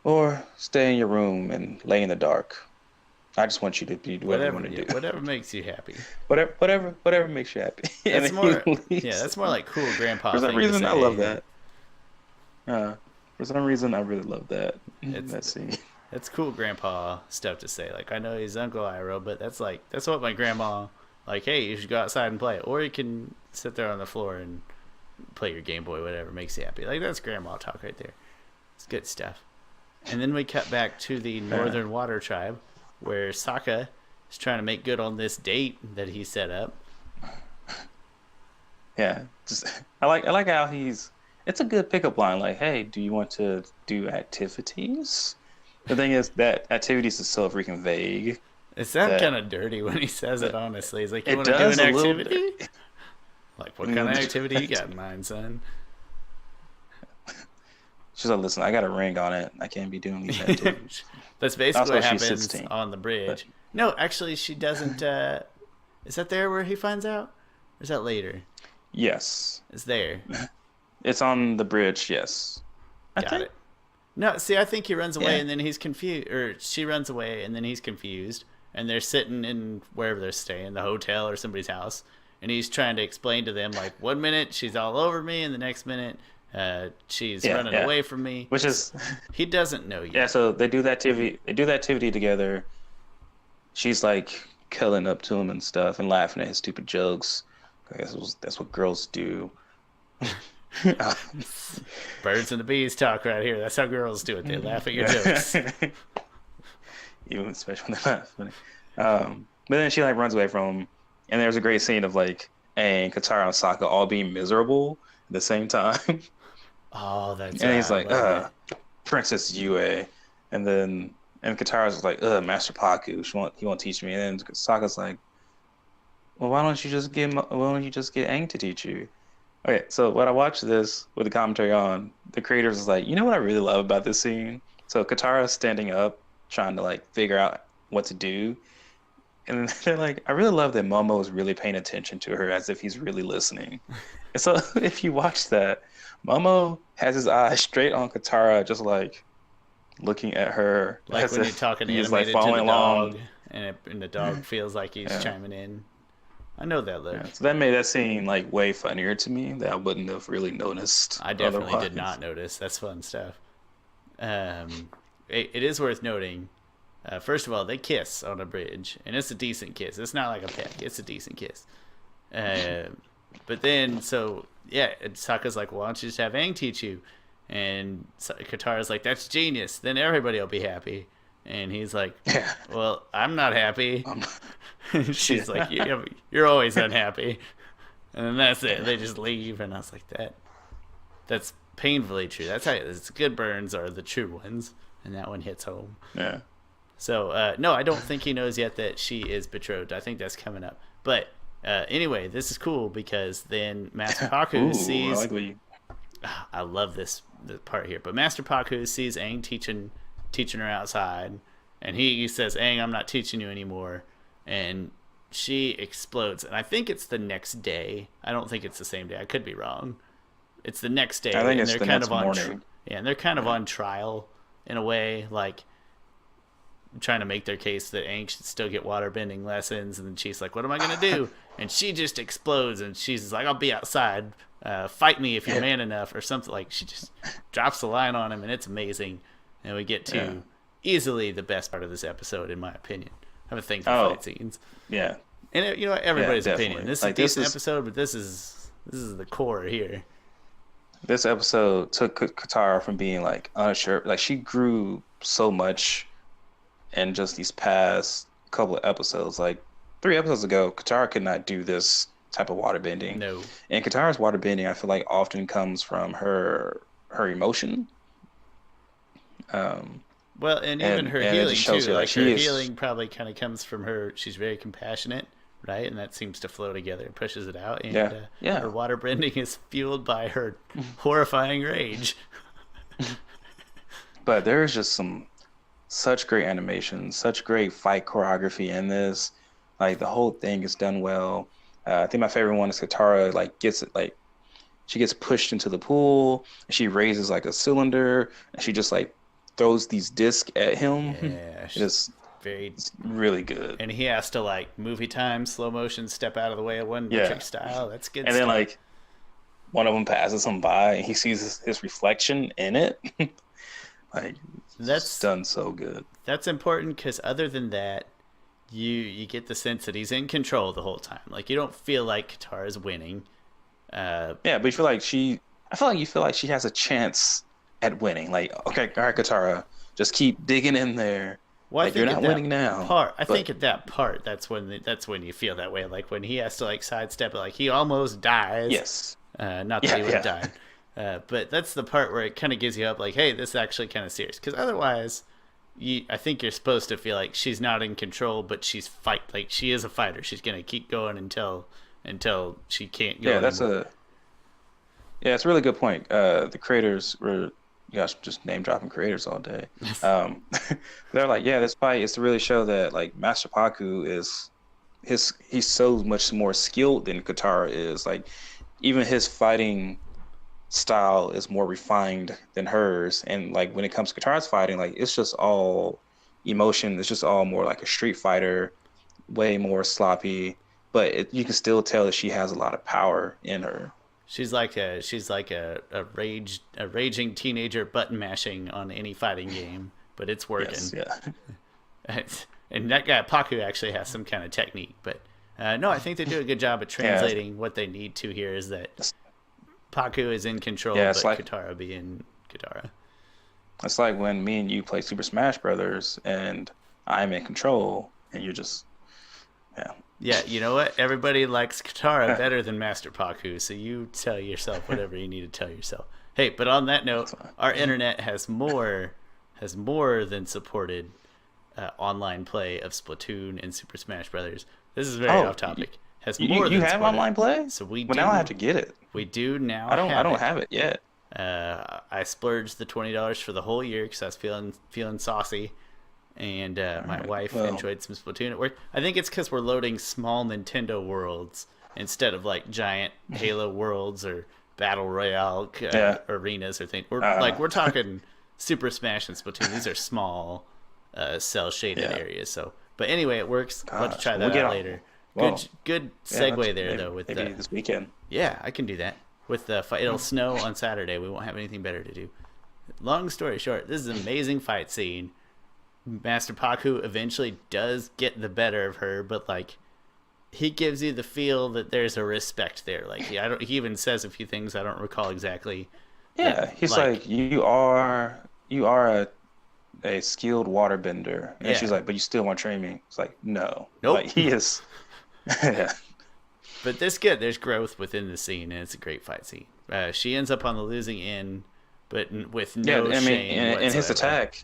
[SPEAKER 2] or stay in your room and lay in the dark? I just want you to do whatever you want to do.
[SPEAKER 1] Whatever makes you happy.
[SPEAKER 2] Whatever makes you happy. And
[SPEAKER 1] That's
[SPEAKER 2] then
[SPEAKER 1] more,
[SPEAKER 2] he leaves.
[SPEAKER 1] yeah, that's more like cool grandpa.
[SPEAKER 2] For some
[SPEAKER 1] thing
[SPEAKER 2] reason,
[SPEAKER 1] to
[SPEAKER 2] I
[SPEAKER 1] say.
[SPEAKER 2] love that. For some reason, I really love that.
[SPEAKER 1] It's-
[SPEAKER 2] That scene.
[SPEAKER 1] That's cool grandpa stuff to say. Like, I know he's Uncle Iroh, but that's what my grandma, like, hey, you should go outside and play. Or you can sit there on the floor and play your Game Boy, whatever makes you happy. Like, that's grandma talk right there. It's good stuff. And then we cut back to the Northern Water Tribe, where Sokka is trying to make good on this date that he set up.
[SPEAKER 2] Yeah, I like how it's a good pickup line. Like, hey, do you want to do activities? The thing is that activities is so freaking vague.
[SPEAKER 1] It sounds
[SPEAKER 2] That-
[SPEAKER 1] kind of dirty when he says it, honestly. He's like, you
[SPEAKER 2] It
[SPEAKER 1] want to do
[SPEAKER 2] does
[SPEAKER 1] an
[SPEAKER 2] a little
[SPEAKER 1] activity? Like, what kind of activity you got in mind, son?
[SPEAKER 2] She's like, listen, I got a ring on it. I can't be doing these activities.
[SPEAKER 1] That's basically
[SPEAKER 2] Also,
[SPEAKER 1] what
[SPEAKER 2] she's
[SPEAKER 1] happens
[SPEAKER 2] 16,
[SPEAKER 1] on the bridge. No, actually, she doesn't. Is that there where he finds out? Or is that later?
[SPEAKER 2] Yes,
[SPEAKER 1] It's there.
[SPEAKER 2] it's on the bridge. Yes,
[SPEAKER 1] Got it. No, see, I think he runs away
[SPEAKER 2] Yeah.
[SPEAKER 1] and then he's confused. Or she runs away and then he's confused. And they're sitting in wherever they're staying, the hotel or somebody's house. And he's trying to explain to them, like, 1 minute she's all over me, and the next minute she's running
[SPEAKER 2] yeah.
[SPEAKER 1] away from me.
[SPEAKER 2] Which is
[SPEAKER 1] He doesn't know yet.
[SPEAKER 2] yeah. So they do that activity. They do that activity together. She's like cuddling up to him and stuff, and laughing at his stupid jokes. I guess that's what girls do.
[SPEAKER 1] Birds and the bees talk right here. That's how girls do it. They laugh at your jokes.
[SPEAKER 2] Even especially when they laugh. Funny. But then she like runs away from him, and there's a great scene of like Aang and Katara and Sokka all being miserable at the same time.
[SPEAKER 1] Oh, that's
[SPEAKER 2] And he's like,
[SPEAKER 1] love
[SPEAKER 2] Princess Yue. And Katara's like, Master Paku, he won't teach me. And then Sokka's like, well, why don't you just get Aang to teach you? Okay, so when I watched this with the commentary on, the creators was like, you know what I really love about this scene? So Katara's standing up, trying to like figure out what to do. And they're like, I really love that Momo is really paying attention to her as if he's really listening. And so if you watch that, Momo has his eyes straight on Katara, just like looking at her.
[SPEAKER 1] Like
[SPEAKER 2] as
[SPEAKER 1] when you're
[SPEAKER 2] if
[SPEAKER 1] talking
[SPEAKER 2] he's
[SPEAKER 1] animated
[SPEAKER 2] like
[SPEAKER 1] to the
[SPEAKER 2] following along.
[SPEAKER 1] dog, and the dog feels like he's
[SPEAKER 2] Yeah.
[SPEAKER 1] chiming in. I know that look.
[SPEAKER 2] Yeah, so that made that scene like way funnier to me that I wouldn't have really noticed.
[SPEAKER 1] I definitely
[SPEAKER 2] otherwise.
[SPEAKER 1] did not notice. That's fun stuff. It is worth noting. First of all, they kiss on a bridge, and it's a decent kiss. It's not like a peck. It's a decent kiss. But then, so yeah, and Sokka's like, "Why don't you just have Aang teach you?" And so Katara's like, that's genius. Then everybody will be happy. And he's like,
[SPEAKER 2] Yeah.
[SPEAKER 1] well, I'm not happy. She's
[SPEAKER 2] Yeah.
[SPEAKER 1] like, you're always unhappy. And then that's it. They just leave. And I was like, that's painfully true. That's how it's good burns are the true ones. And that one hits home.
[SPEAKER 2] Yeah.
[SPEAKER 1] So, no, I don't think he knows yet that she is betrothed. I think that's coming up. But anyway, this is cool because then Master Paku
[SPEAKER 2] Ooh,
[SPEAKER 1] sees...
[SPEAKER 2] I like what you...
[SPEAKER 1] I love this part here. But Master Paku sees Aang teaching her outside. And he says, Aang, I'm not teaching you anymore. And she explodes. And I think it's the next day. I don't think it's the same day. I could be wrong. It's the next day.
[SPEAKER 2] I think
[SPEAKER 1] and
[SPEAKER 2] it's
[SPEAKER 1] they're
[SPEAKER 2] the
[SPEAKER 1] kind
[SPEAKER 2] next
[SPEAKER 1] of on
[SPEAKER 2] morning.
[SPEAKER 1] and they're kind of on trial in a way, like trying to make their case that Aang should still get waterbending lessons. And then she's like, what am I going to do? And she just explodes. And she's like, I'll be outside. Fight me if you're man enough or something. Like, she just drops the line on him, and it's amazing. And we get to easily the best part of this episode, in my opinion. I have a thing for fight scenes.
[SPEAKER 2] Yeah.
[SPEAKER 1] And everybody's
[SPEAKER 2] definitely.
[SPEAKER 1] opinion. This is
[SPEAKER 2] Like,
[SPEAKER 1] a decent
[SPEAKER 2] this is-
[SPEAKER 1] episode, but this is the core here.
[SPEAKER 2] This episode took Katara from being like unsure. Like, she grew so much in just these past couple of episodes. Like 3 episodes ago, Katara could not do this type of waterbending.
[SPEAKER 1] No.
[SPEAKER 2] And Katara's waterbending, I feel like, often comes from her emotion.
[SPEAKER 1] Well, and even her
[SPEAKER 2] and it
[SPEAKER 1] healing
[SPEAKER 2] just shows
[SPEAKER 1] too.
[SPEAKER 2] you,
[SPEAKER 1] Like,
[SPEAKER 2] like,
[SPEAKER 1] her
[SPEAKER 2] she is-
[SPEAKER 1] healing probably kind of comes from her. She's very compassionate, right? And that seems to flow together and pushes it out. And
[SPEAKER 2] Yeah.
[SPEAKER 1] her water bending is fueled by her horrifying rage.
[SPEAKER 2] But there's just such great animation, such great fight choreography in this. Like, the whole thing is done well. I think my favorite one is Katara, like, she gets pushed into the pool, and she raises like a cylinder, and she just like throws these discs at him.
[SPEAKER 1] Yeah,
[SPEAKER 2] It's
[SPEAKER 1] very.
[SPEAKER 2] it's really good.
[SPEAKER 1] And he has to, like, movie time, slow motion, step out of the way of one trick style. That's good.
[SPEAKER 2] And
[SPEAKER 1] stuff.
[SPEAKER 2] then, like, one of them passes him by, and he sees his reflection in it. Like,
[SPEAKER 1] That's
[SPEAKER 2] it's done so good.
[SPEAKER 1] That's important because other than that, you get the sense that he's in control the whole time. Like, you don't feel like Katara's winning.
[SPEAKER 2] Yeah, but you feel like you feel like she has a chance at winning. Like, okay, all right, Katara, just keep digging in there.
[SPEAKER 1] Well,
[SPEAKER 2] Like, you're not winning now.
[SPEAKER 1] I think at that part, that's when you feel that way. Like, when he has to, like, sidestep it, like, he almost dies.
[SPEAKER 2] Yes.
[SPEAKER 1] Not that he would have died. But that's the part where it kind of gives you up, like, hey, this is actually kind of serious. Because otherwise, I think you're supposed to feel like she's not in control, but like, she is a fighter. She's going to keep going until she can't go anymore.
[SPEAKER 2] It's a really good point. The creators were, gosh, just name dropping creators all day. They're like, yeah, this fight is to really show that, like, Master Paku he's so much more skilled than Katara is. Like, even his fighting style is more refined than hers, and, like, when it comes to Katara's fighting, like, it's just all emotion. It's just all more like a Street Fighter, way more sloppy, but you can still tell that she has a lot of power in her.
[SPEAKER 1] She's like a raging teenager button mashing on any fighting game, but it's working.
[SPEAKER 2] Yes, yeah.
[SPEAKER 1] And that guy Paku actually has some kind of technique, but no, I think they do a good job at translating what they need to here. Is that Paku is in control, but like Katara being Katara.
[SPEAKER 2] It's like when me and you play Super Smash Brothers, and I'm in control, and you're just,
[SPEAKER 1] Yeah, you know what? Everybody likes Katara better than Master Paku, so you tell yourself whatever you need to tell yourself. Hey, but on that note, our internet has more than supported online play of Splatoon and Super Smash Brothers. This is very off topic.
[SPEAKER 2] You have online play?
[SPEAKER 1] So we
[SPEAKER 2] well,
[SPEAKER 1] do.
[SPEAKER 2] Now I have to get it.
[SPEAKER 1] We do now.
[SPEAKER 2] I don't have it yet.
[SPEAKER 1] I splurged the $20 for the whole year because I was feeling saucy, and my wife enjoyed some Splatoon at work. I think it's because we're loading small Nintendo worlds instead of, like, giant Halo worlds or Battle Royale arenas or things. We're talking Super Smash and Splatoon. These are small cell shaded areas. So, but anyway, it works. I'll have to try that out later. Good segue there, though. With
[SPEAKER 2] maybe this weekend.
[SPEAKER 1] Yeah, I can do that. With the fight, it'll snow on Saturday. We won't have anything better to do. Long story short, this is an amazing fight scene. Master Paku eventually does get the better of her, but, like, he gives you the feel that there's a respect there. Like, he even says a few things I don't recall exactly,
[SPEAKER 2] Yeah, he's like, you are a skilled waterbender. And she's
[SPEAKER 1] yeah,
[SPEAKER 2] like, but you still want to train me? It's like, no. Like
[SPEAKER 1] nope.
[SPEAKER 2] he is yeah.
[SPEAKER 1] But this good. There's growth within the scene, and it's a great fight scene. She ends up on the losing end, but with
[SPEAKER 2] Yeah,
[SPEAKER 1] no
[SPEAKER 2] I mean,
[SPEAKER 1] shame
[SPEAKER 2] and
[SPEAKER 1] whatsoever.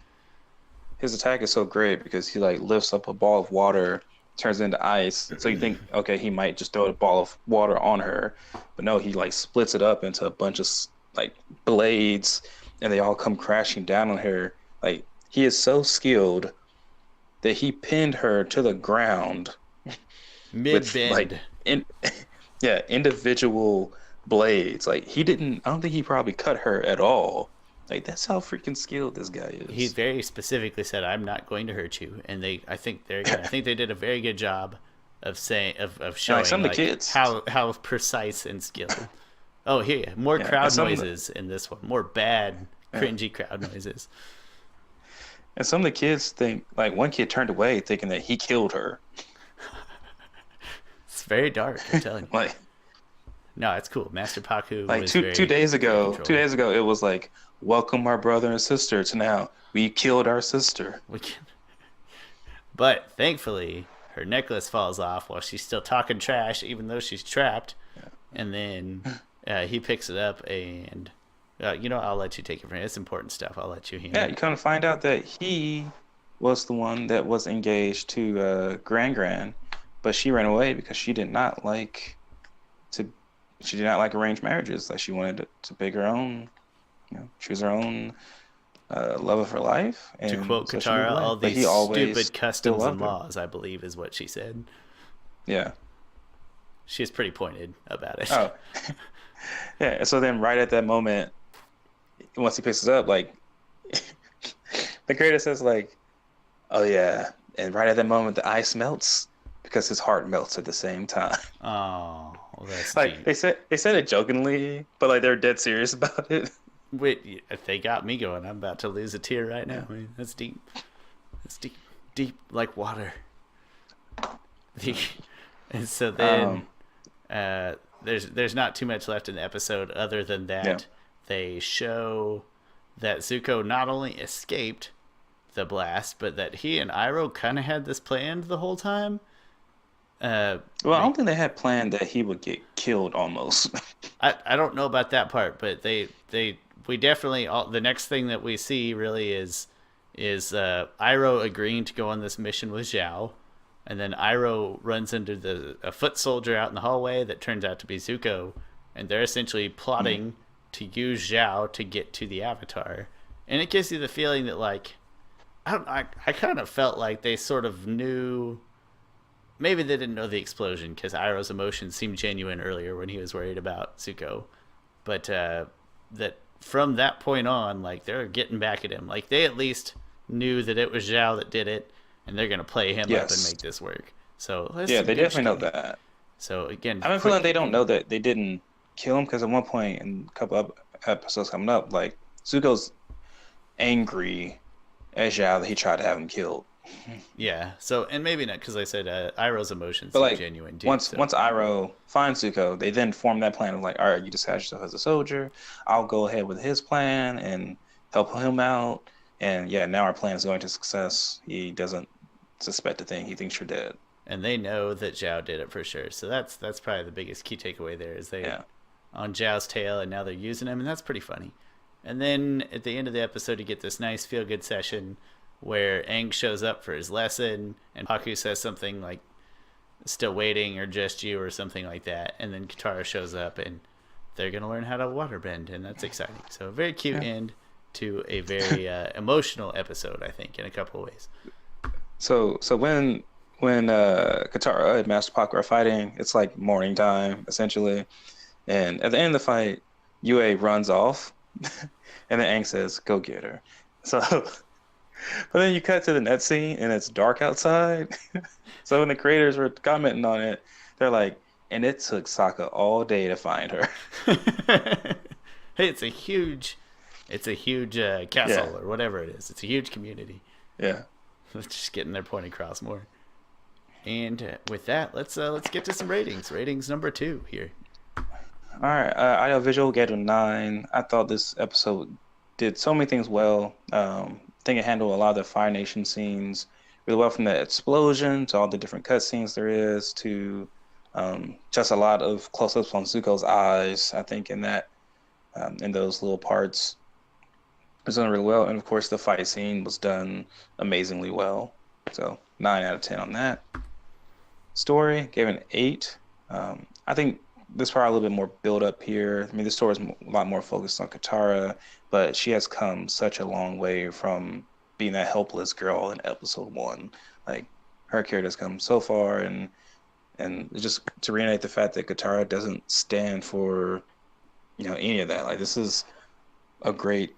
[SPEAKER 2] his attack is so great because he like lifts up a ball of water, turns it into ice. So you think, okay, he might just throw a ball of water on her, but no, he like splits it up into a bunch of like blades, and they all come crashing down on her. Like he is so skilled that he pinned her to the ground
[SPEAKER 1] Mid
[SPEAKER 2] with
[SPEAKER 1] bend.
[SPEAKER 2] in yeah, individual blades. Like he didn't, I don't think he probably cut her at all. Like that's how freaking skilled this guy
[SPEAKER 1] He
[SPEAKER 2] is.
[SPEAKER 1] very specifically said, "I'm not going to hurt you," and I think there again, I think they did a very good job of saying of
[SPEAKER 2] And like
[SPEAKER 1] showing
[SPEAKER 2] some of the
[SPEAKER 1] like
[SPEAKER 2] kids,
[SPEAKER 1] how precise and skilled. Oh, here more
[SPEAKER 2] yeah, and
[SPEAKER 1] crowd noises in this one, more bad
[SPEAKER 2] yeah,
[SPEAKER 1] cringy crowd noises.
[SPEAKER 2] and some of the kids think like one kid turned away thinking that he killed her.
[SPEAKER 1] It's very dark. I'm telling you.
[SPEAKER 2] Like
[SPEAKER 1] No, it's cool. Master Paku
[SPEAKER 2] like
[SPEAKER 1] was
[SPEAKER 2] two
[SPEAKER 1] very
[SPEAKER 2] days
[SPEAKER 1] very
[SPEAKER 2] ago, two
[SPEAKER 1] controlling.
[SPEAKER 2] days ago it was like welcome our brother and sister to now we killed our sister.
[SPEAKER 1] We can, but thankfully, her necklace falls off while she's still talking trash, even though she's trapped. And then he picks it up, and I'll let you take it from here. It's important stuff. I'll let you
[SPEAKER 2] Yeah,
[SPEAKER 1] handle
[SPEAKER 2] you
[SPEAKER 1] it.
[SPEAKER 2] kind of find out that he was the one that was engaged to Gran, but she ran away because to she did not like arranged marriages. Like she wanted to pick her own, choose her own love of her life,
[SPEAKER 1] To
[SPEAKER 2] and
[SPEAKER 1] quote
[SPEAKER 2] so she moved
[SPEAKER 1] Katara,
[SPEAKER 2] away.
[SPEAKER 1] all
[SPEAKER 2] But
[SPEAKER 1] these
[SPEAKER 2] he always
[SPEAKER 1] stupid
[SPEAKER 2] still
[SPEAKER 1] customs and
[SPEAKER 2] loved her.
[SPEAKER 1] laws, I believe, is what she said.
[SPEAKER 2] Yeah.
[SPEAKER 1] She's pretty pointed about it.
[SPEAKER 2] Oh, yeah. And so then, right at that moment, once he picks it up, like the creator says, like, "Oh yeah," and right at that moment, the ice melts because his heart melts at the same time.
[SPEAKER 1] Oh, well, that's
[SPEAKER 2] Like
[SPEAKER 1] deep.
[SPEAKER 2] they said it jokingly, but like they're dead serious about it.
[SPEAKER 1] Wait, if they got me going, I'm about to lose a tear right now.
[SPEAKER 2] Yeah.
[SPEAKER 1] I mean, that's deep. That's deep, deep like water. And so then
[SPEAKER 2] Um,
[SPEAKER 1] there's not too much left in the episode other than
[SPEAKER 2] yeah.
[SPEAKER 1] that they show that Zuko not only escaped the blast, but that he and Iroh kind of had this planned the whole time. Uh,
[SPEAKER 2] Well, I
[SPEAKER 1] they,
[SPEAKER 2] don't think they had planned that he would get killed almost.
[SPEAKER 1] I don't know about that part, but we definitely the next thing that we see really is Iroh agreeing to go on this mission with Zhao, and then Iroh runs into a foot soldier out in the hallway that turns out to be Zuko, and they're essentially
[SPEAKER 2] Mm.
[SPEAKER 1] plotting to use Zhao to get to the Avatar, and it gives you the feeling that like I kind of felt like they sort of knew. Maybe they didn't know the explosion because Iroh's emotions seemed genuine earlier when he was worried about Zuko, but that from that point on, like they're getting back at him. Like they at least knew that it was Zhao that did it, and they're gonna play him up and
[SPEAKER 2] Yes.
[SPEAKER 1] make this work. So that's
[SPEAKER 2] Yeah,
[SPEAKER 1] some
[SPEAKER 2] they
[SPEAKER 1] good
[SPEAKER 2] definitely know
[SPEAKER 1] shit.
[SPEAKER 2] that.
[SPEAKER 1] So again,
[SPEAKER 2] I have a feeling
[SPEAKER 1] quick.
[SPEAKER 2] they don't know that they didn't kill him because at one point in a couple of episodes coming up, like Zuko's angry at Zhao that he tried to have him killed.
[SPEAKER 1] Yeah. So and maybe not because I said Iroh's emotions
[SPEAKER 2] But
[SPEAKER 1] seem
[SPEAKER 2] like
[SPEAKER 1] genuine too.
[SPEAKER 2] once
[SPEAKER 1] So
[SPEAKER 2] once Iroh finds Zuko, they then form that plan of like, all right, you disguise yourself as a soldier. I'll go ahead with his plan and help him out. And yeah, now our plan is going to success. He doesn't suspect a thing. He thinks you're dead.
[SPEAKER 1] and they know that Zhao did it for sure. So that's probably the biggest key takeaway there is they
[SPEAKER 2] Yeah.
[SPEAKER 1] on Zhao's tail and now they're using him and that's pretty funny. And then at the end of the episode you get this nice feel good session where Aang shows up for his lesson and Haku says something like still waiting or just you or something like that and then Katara shows up and they're going to learn how to waterbend and that's exciting. So a very cute
[SPEAKER 2] Yeah.
[SPEAKER 1] end to a very emotional episode I think in a couple of ways.
[SPEAKER 2] So when Katara and Master Pac are fighting, it's like morning time essentially. And at the end of the fight, Yue runs off, and then Aang says, "Go get her." So, but then you cut to the net scene, and it's dark outside. So when the creators were commenting on it, they're like, "And it took Sokka all day to find her."
[SPEAKER 1] Hey, it's a huge
[SPEAKER 2] Yeah,
[SPEAKER 1] castle or whatever it is. It's a huge community.
[SPEAKER 2] yeah.
[SPEAKER 1] Just getting their point across more. And with that, let's get to some ratings. Ratings number 2 here.
[SPEAKER 2] All right, audio visual gave it a 9. I thought this episode did so many things well. I think it handled a lot of the Fire Nation scenes really well, from the explosion to all the different cutscenes there is to just a lot of close-ups on Zuko's eyes. I think in those little parts it was done really well, and of course the fight scene was done amazingly well. So 9 out of 10 on that. Story gave it an 8. I think there's probably a little bit more build up here. I mean, the story is a lot more focused on Katara, but she has come such a long way from being that helpless girl in episode 1. Like, her character has come so far, and just to reiterate the fact that Katara doesn't stand for any of that. Like, this is a great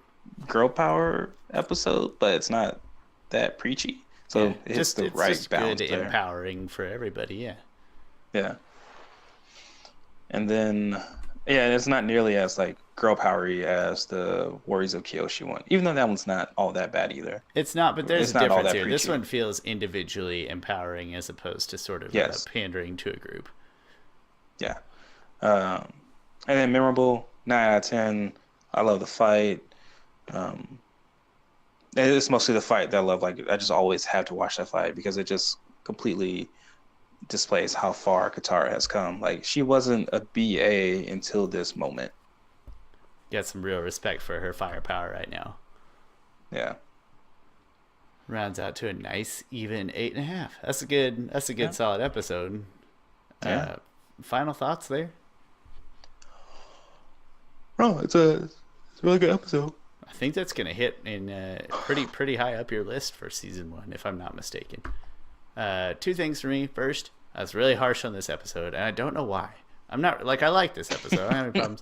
[SPEAKER 2] girl power episode, but it's not that preachy. So it's the right balance
[SPEAKER 1] good,
[SPEAKER 2] there.
[SPEAKER 1] empowering for everybody.
[SPEAKER 2] Yeah. And then, yeah, it's not nearly as like girl powery as the Warriors of Kyoshi one, even though that one's not all that bad either.
[SPEAKER 1] It's not, but there's
[SPEAKER 2] It's
[SPEAKER 1] a
[SPEAKER 2] not all
[SPEAKER 1] difference
[SPEAKER 2] that
[SPEAKER 1] here. This
[SPEAKER 2] preachy.
[SPEAKER 1] one feels individually empowering as opposed to sort of
[SPEAKER 2] Yes.
[SPEAKER 1] pandering to a group.
[SPEAKER 2] Yeah. And then memorable, 9 out of 10. I love the fight. And it's mostly the fight that I love. Like, I just always have to watch that fight because it just completely displays how far Katara has come. Like, she wasn't a BA until this moment.
[SPEAKER 1] Got some real respect for her firepower right now.
[SPEAKER 2] Yeah.
[SPEAKER 1] Rounds out to a nice even 8.5. That's a good solid episode.
[SPEAKER 2] Yeah.
[SPEAKER 1] Final thoughts there?
[SPEAKER 2] Oh, it's a really good episode.
[SPEAKER 1] I think that's gonna hit in pretty high up your list for season 1, if I'm not mistaken. 2 things for me. First, I was really harsh on this episode, and I don't know why. I'm not I like this episode. I don't have any problems.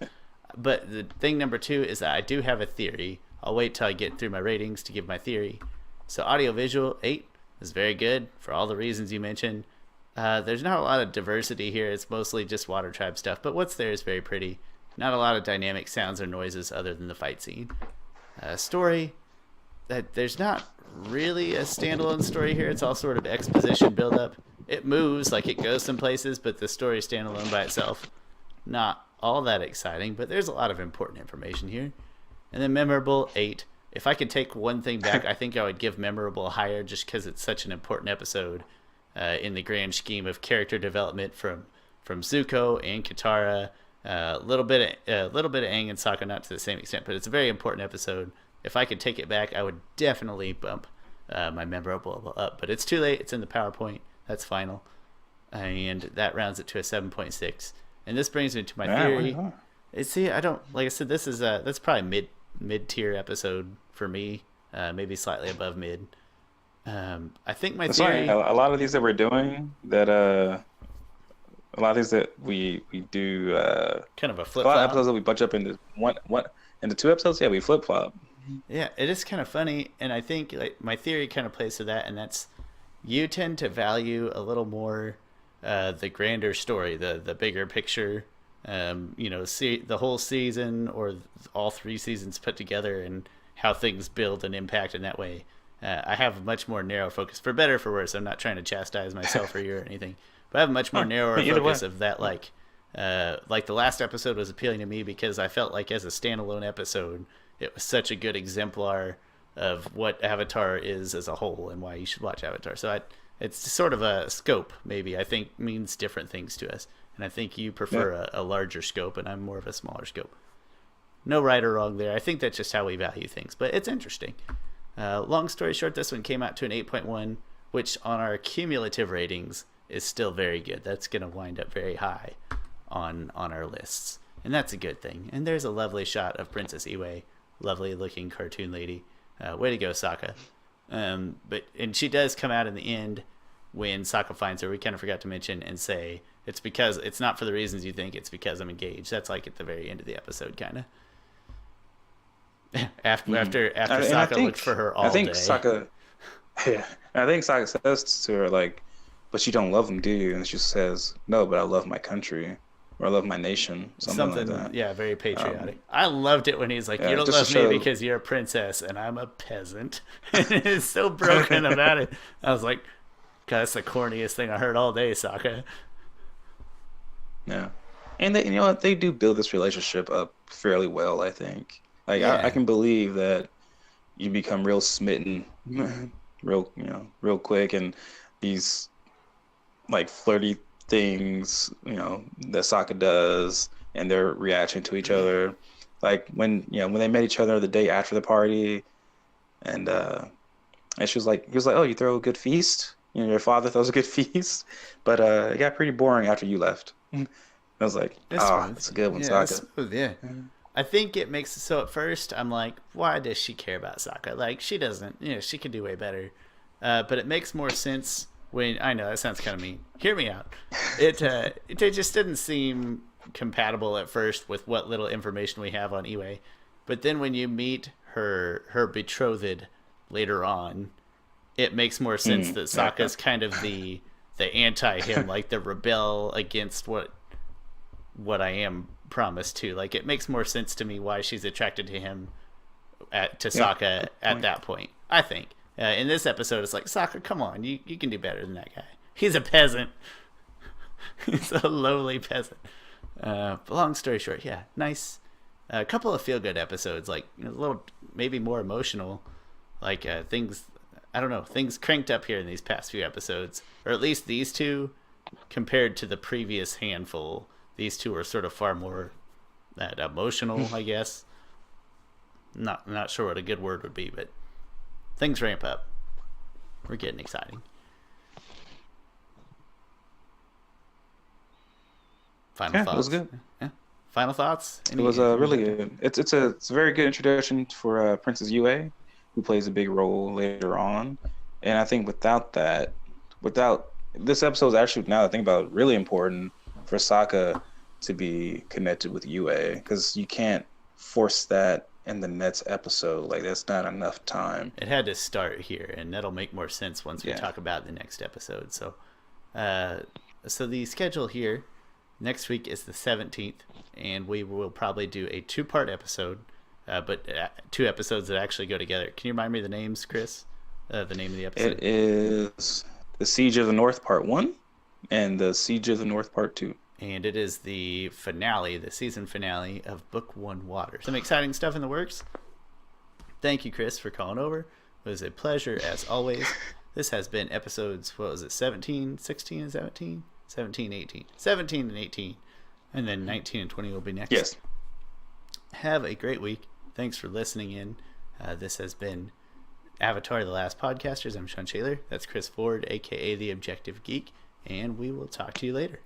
[SPEAKER 1] But the thing number 2 is that I do have a theory. I'll wait till I get through my ratings to give my theory. So audiovisual 8 is very good for all the reasons you mentioned. There's not a lot of diversity here. It's mostly just Water Tribe stuff, but what's there is very pretty. Not a lot of dynamic sounds or noises other than the fight scene. Story, that there's not really a standalone story here. It's all sort of exposition buildup. It moves, like it goes some places, but the story is standalone by itself. Not all that exciting, but there's a lot of important information here. And then memorable 8. If I could take one thing back, I think I would give memorable higher, just because it's such an important episode in the grand scheme of character development from Zuko and Katara. A little bit of Aang and Sokka, not to the same extent, but it's a very important episode. If I could take it back, I would definitely bump my memorable up. But it's too late. It's in the PowerPoint. That's final. And that rounds it to a 7.6. And this brings me to my theory. See, I don't, like I said, this is that's probably mid-tier episode for me. Maybe slightly above mid. I think my theory.
[SPEAKER 2] A lot of these that we're doing a lot of these that we do
[SPEAKER 1] kind of a flip
[SPEAKER 2] a lot of
[SPEAKER 1] flop.
[SPEAKER 2] episodes that we bunch up into into 2 episodes. Yeah, we flip flop.
[SPEAKER 1] Yeah, it is kind of funny, and I think like my theory kind of plays to that, and that's you tend to value a little more the grander story, the bigger picture. See the whole season or all 3 seasons put together, and how things build and impact in that way. I have a much more narrow focus, for better or for worse. I'm not trying to chastise myself or you or anything, but I have a much more narrower focus of that. Like the last episode was appealing to me because I felt like as a standalone episode, it was such a good exemplar of what Avatar is as a whole and why you should watch Avatar. So it's sort of a scope, maybe, I think means different things to us. And I think you prefer a larger scope, and I'm more of a smaller scope. No right or wrong there. I think that's just how we value things, but it's interesting. Long story short, this one came out to an 8.1, which on our cumulative ratings is still very good. That's going to wind up very high on our lists, and that's a good thing. And there's a lovely shot of Princess Iwe, lovely looking cartoon lady. Way to go, Sokka. And she does come out in the end when Sokka finds her. We kind of forgot to mention and say it's because it's not for the reasons you think. It's because I'm engaged. That's like at the very end of the episode, kind of. After Sokka looked for her all day.
[SPEAKER 2] I think Sokka says to her, like, but you don't love him, do you? And she says, no, but I love my country, or I love my nation, something like that.
[SPEAKER 1] Yeah, very patriotic. I loved it when he's like, you don't love me because you're a princess and I'm a peasant. And it's so broken about it. I was like, God, that's the corniest thing I heard all day, Sokka.
[SPEAKER 2] Yeah. And they, you know what, they do build this relationship up fairly well, I think. Like I
[SPEAKER 1] Yeah.
[SPEAKER 2] can believe that you become real smitten, real quick, and these like flirty things, that Sokka does, and their reaction to each other. Like when they met each other the day after the party, and she was like, he was like, "Oh, you throw a good feast. Your father throws a good feast." But it got pretty boring after you left. I was like,
[SPEAKER 1] It's
[SPEAKER 2] "Ah,
[SPEAKER 1] smooth.
[SPEAKER 2] that's a good one,
[SPEAKER 1] Yeah, it's
[SPEAKER 2] Sokka."
[SPEAKER 1] smooth. Yeah. I think it makes it so at first I'm like, why does she care about Sokka? Like, she doesn't. She could do way better. But it makes more sense when I know that sounds kind of mean. Hear me out. It just didn't seem compatible at first with what little information we have on Iwe. But then when you meet her betrothed later on, it makes more sense that Sokka's kind of the anti him, like the rebel against what I am promised to. Like, it makes more sense to me why she's attracted to him to
[SPEAKER 2] Yeah,
[SPEAKER 1] Sokka
[SPEAKER 2] good
[SPEAKER 1] at
[SPEAKER 2] point.
[SPEAKER 1] that point. I think in this episode, it's like, Sokka, come on, you can do better than that guy. He's a peasant. He's a lowly peasant. But long story short, yeah, nice. A couple of feel good episodes, like a little maybe more emotional, like things. I don't know, things cranked up here in these past few episodes, or at least these two compared to the previous handful. These two are sort of far more that emotional, I guess. Not sure what a good word would be, but things ramp up. We're getting exciting. Final
[SPEAKER 2] Yeah, it was
[SPEAKER 1] thoughts?
[SPEAKER 2] good.
[SPEAKER 1] Yeah. Final thoughts?
[SPEAKER 2] It was really
[SPEAKER 1] Anything?
[SPEAKER 2] good. It's a very good introduction for Princess Yue, who plays a big role later on. And I think without this episode is actually, now that I think about it, really important for Sokka to be connected with Yue, because you can't force that in the next episode. Like, that's not enough time.
[SPEAKER 1] It had to start here, and that'll make more sense once we
[SPEAKER 2] Yeah.
[SPEAKER 1] talk about the next episode. Uh, so the schedule here next week is the 17th, and we will probably do a two-part episode, but two episodes that actually go together. Can you remind me the names, Chris? The name of the episode?
[SPEAKER 2] It is the Siege of the North Part 1 and the Siege of the North Part 2.
[SPEAKER 1] And it is the finale, the season finale of Book One Water. Some exciting stuff in the works. Thank you, Chris, for calling over. It was a pleasure, as always. This has been episodes, what was it, 17, 16, and 17? 17, 18. 17 and 18. And then 19 and 20 will be next.
[SPEAKER 2] Yes.
[SPEAKER 1] Have a great week. Thanks for listening in. This has been Avatar: The Last Podcasters. I'm Sean Shaler. That's Chris Ford, a.k.a. The Objective Geek. And we will talk to you later.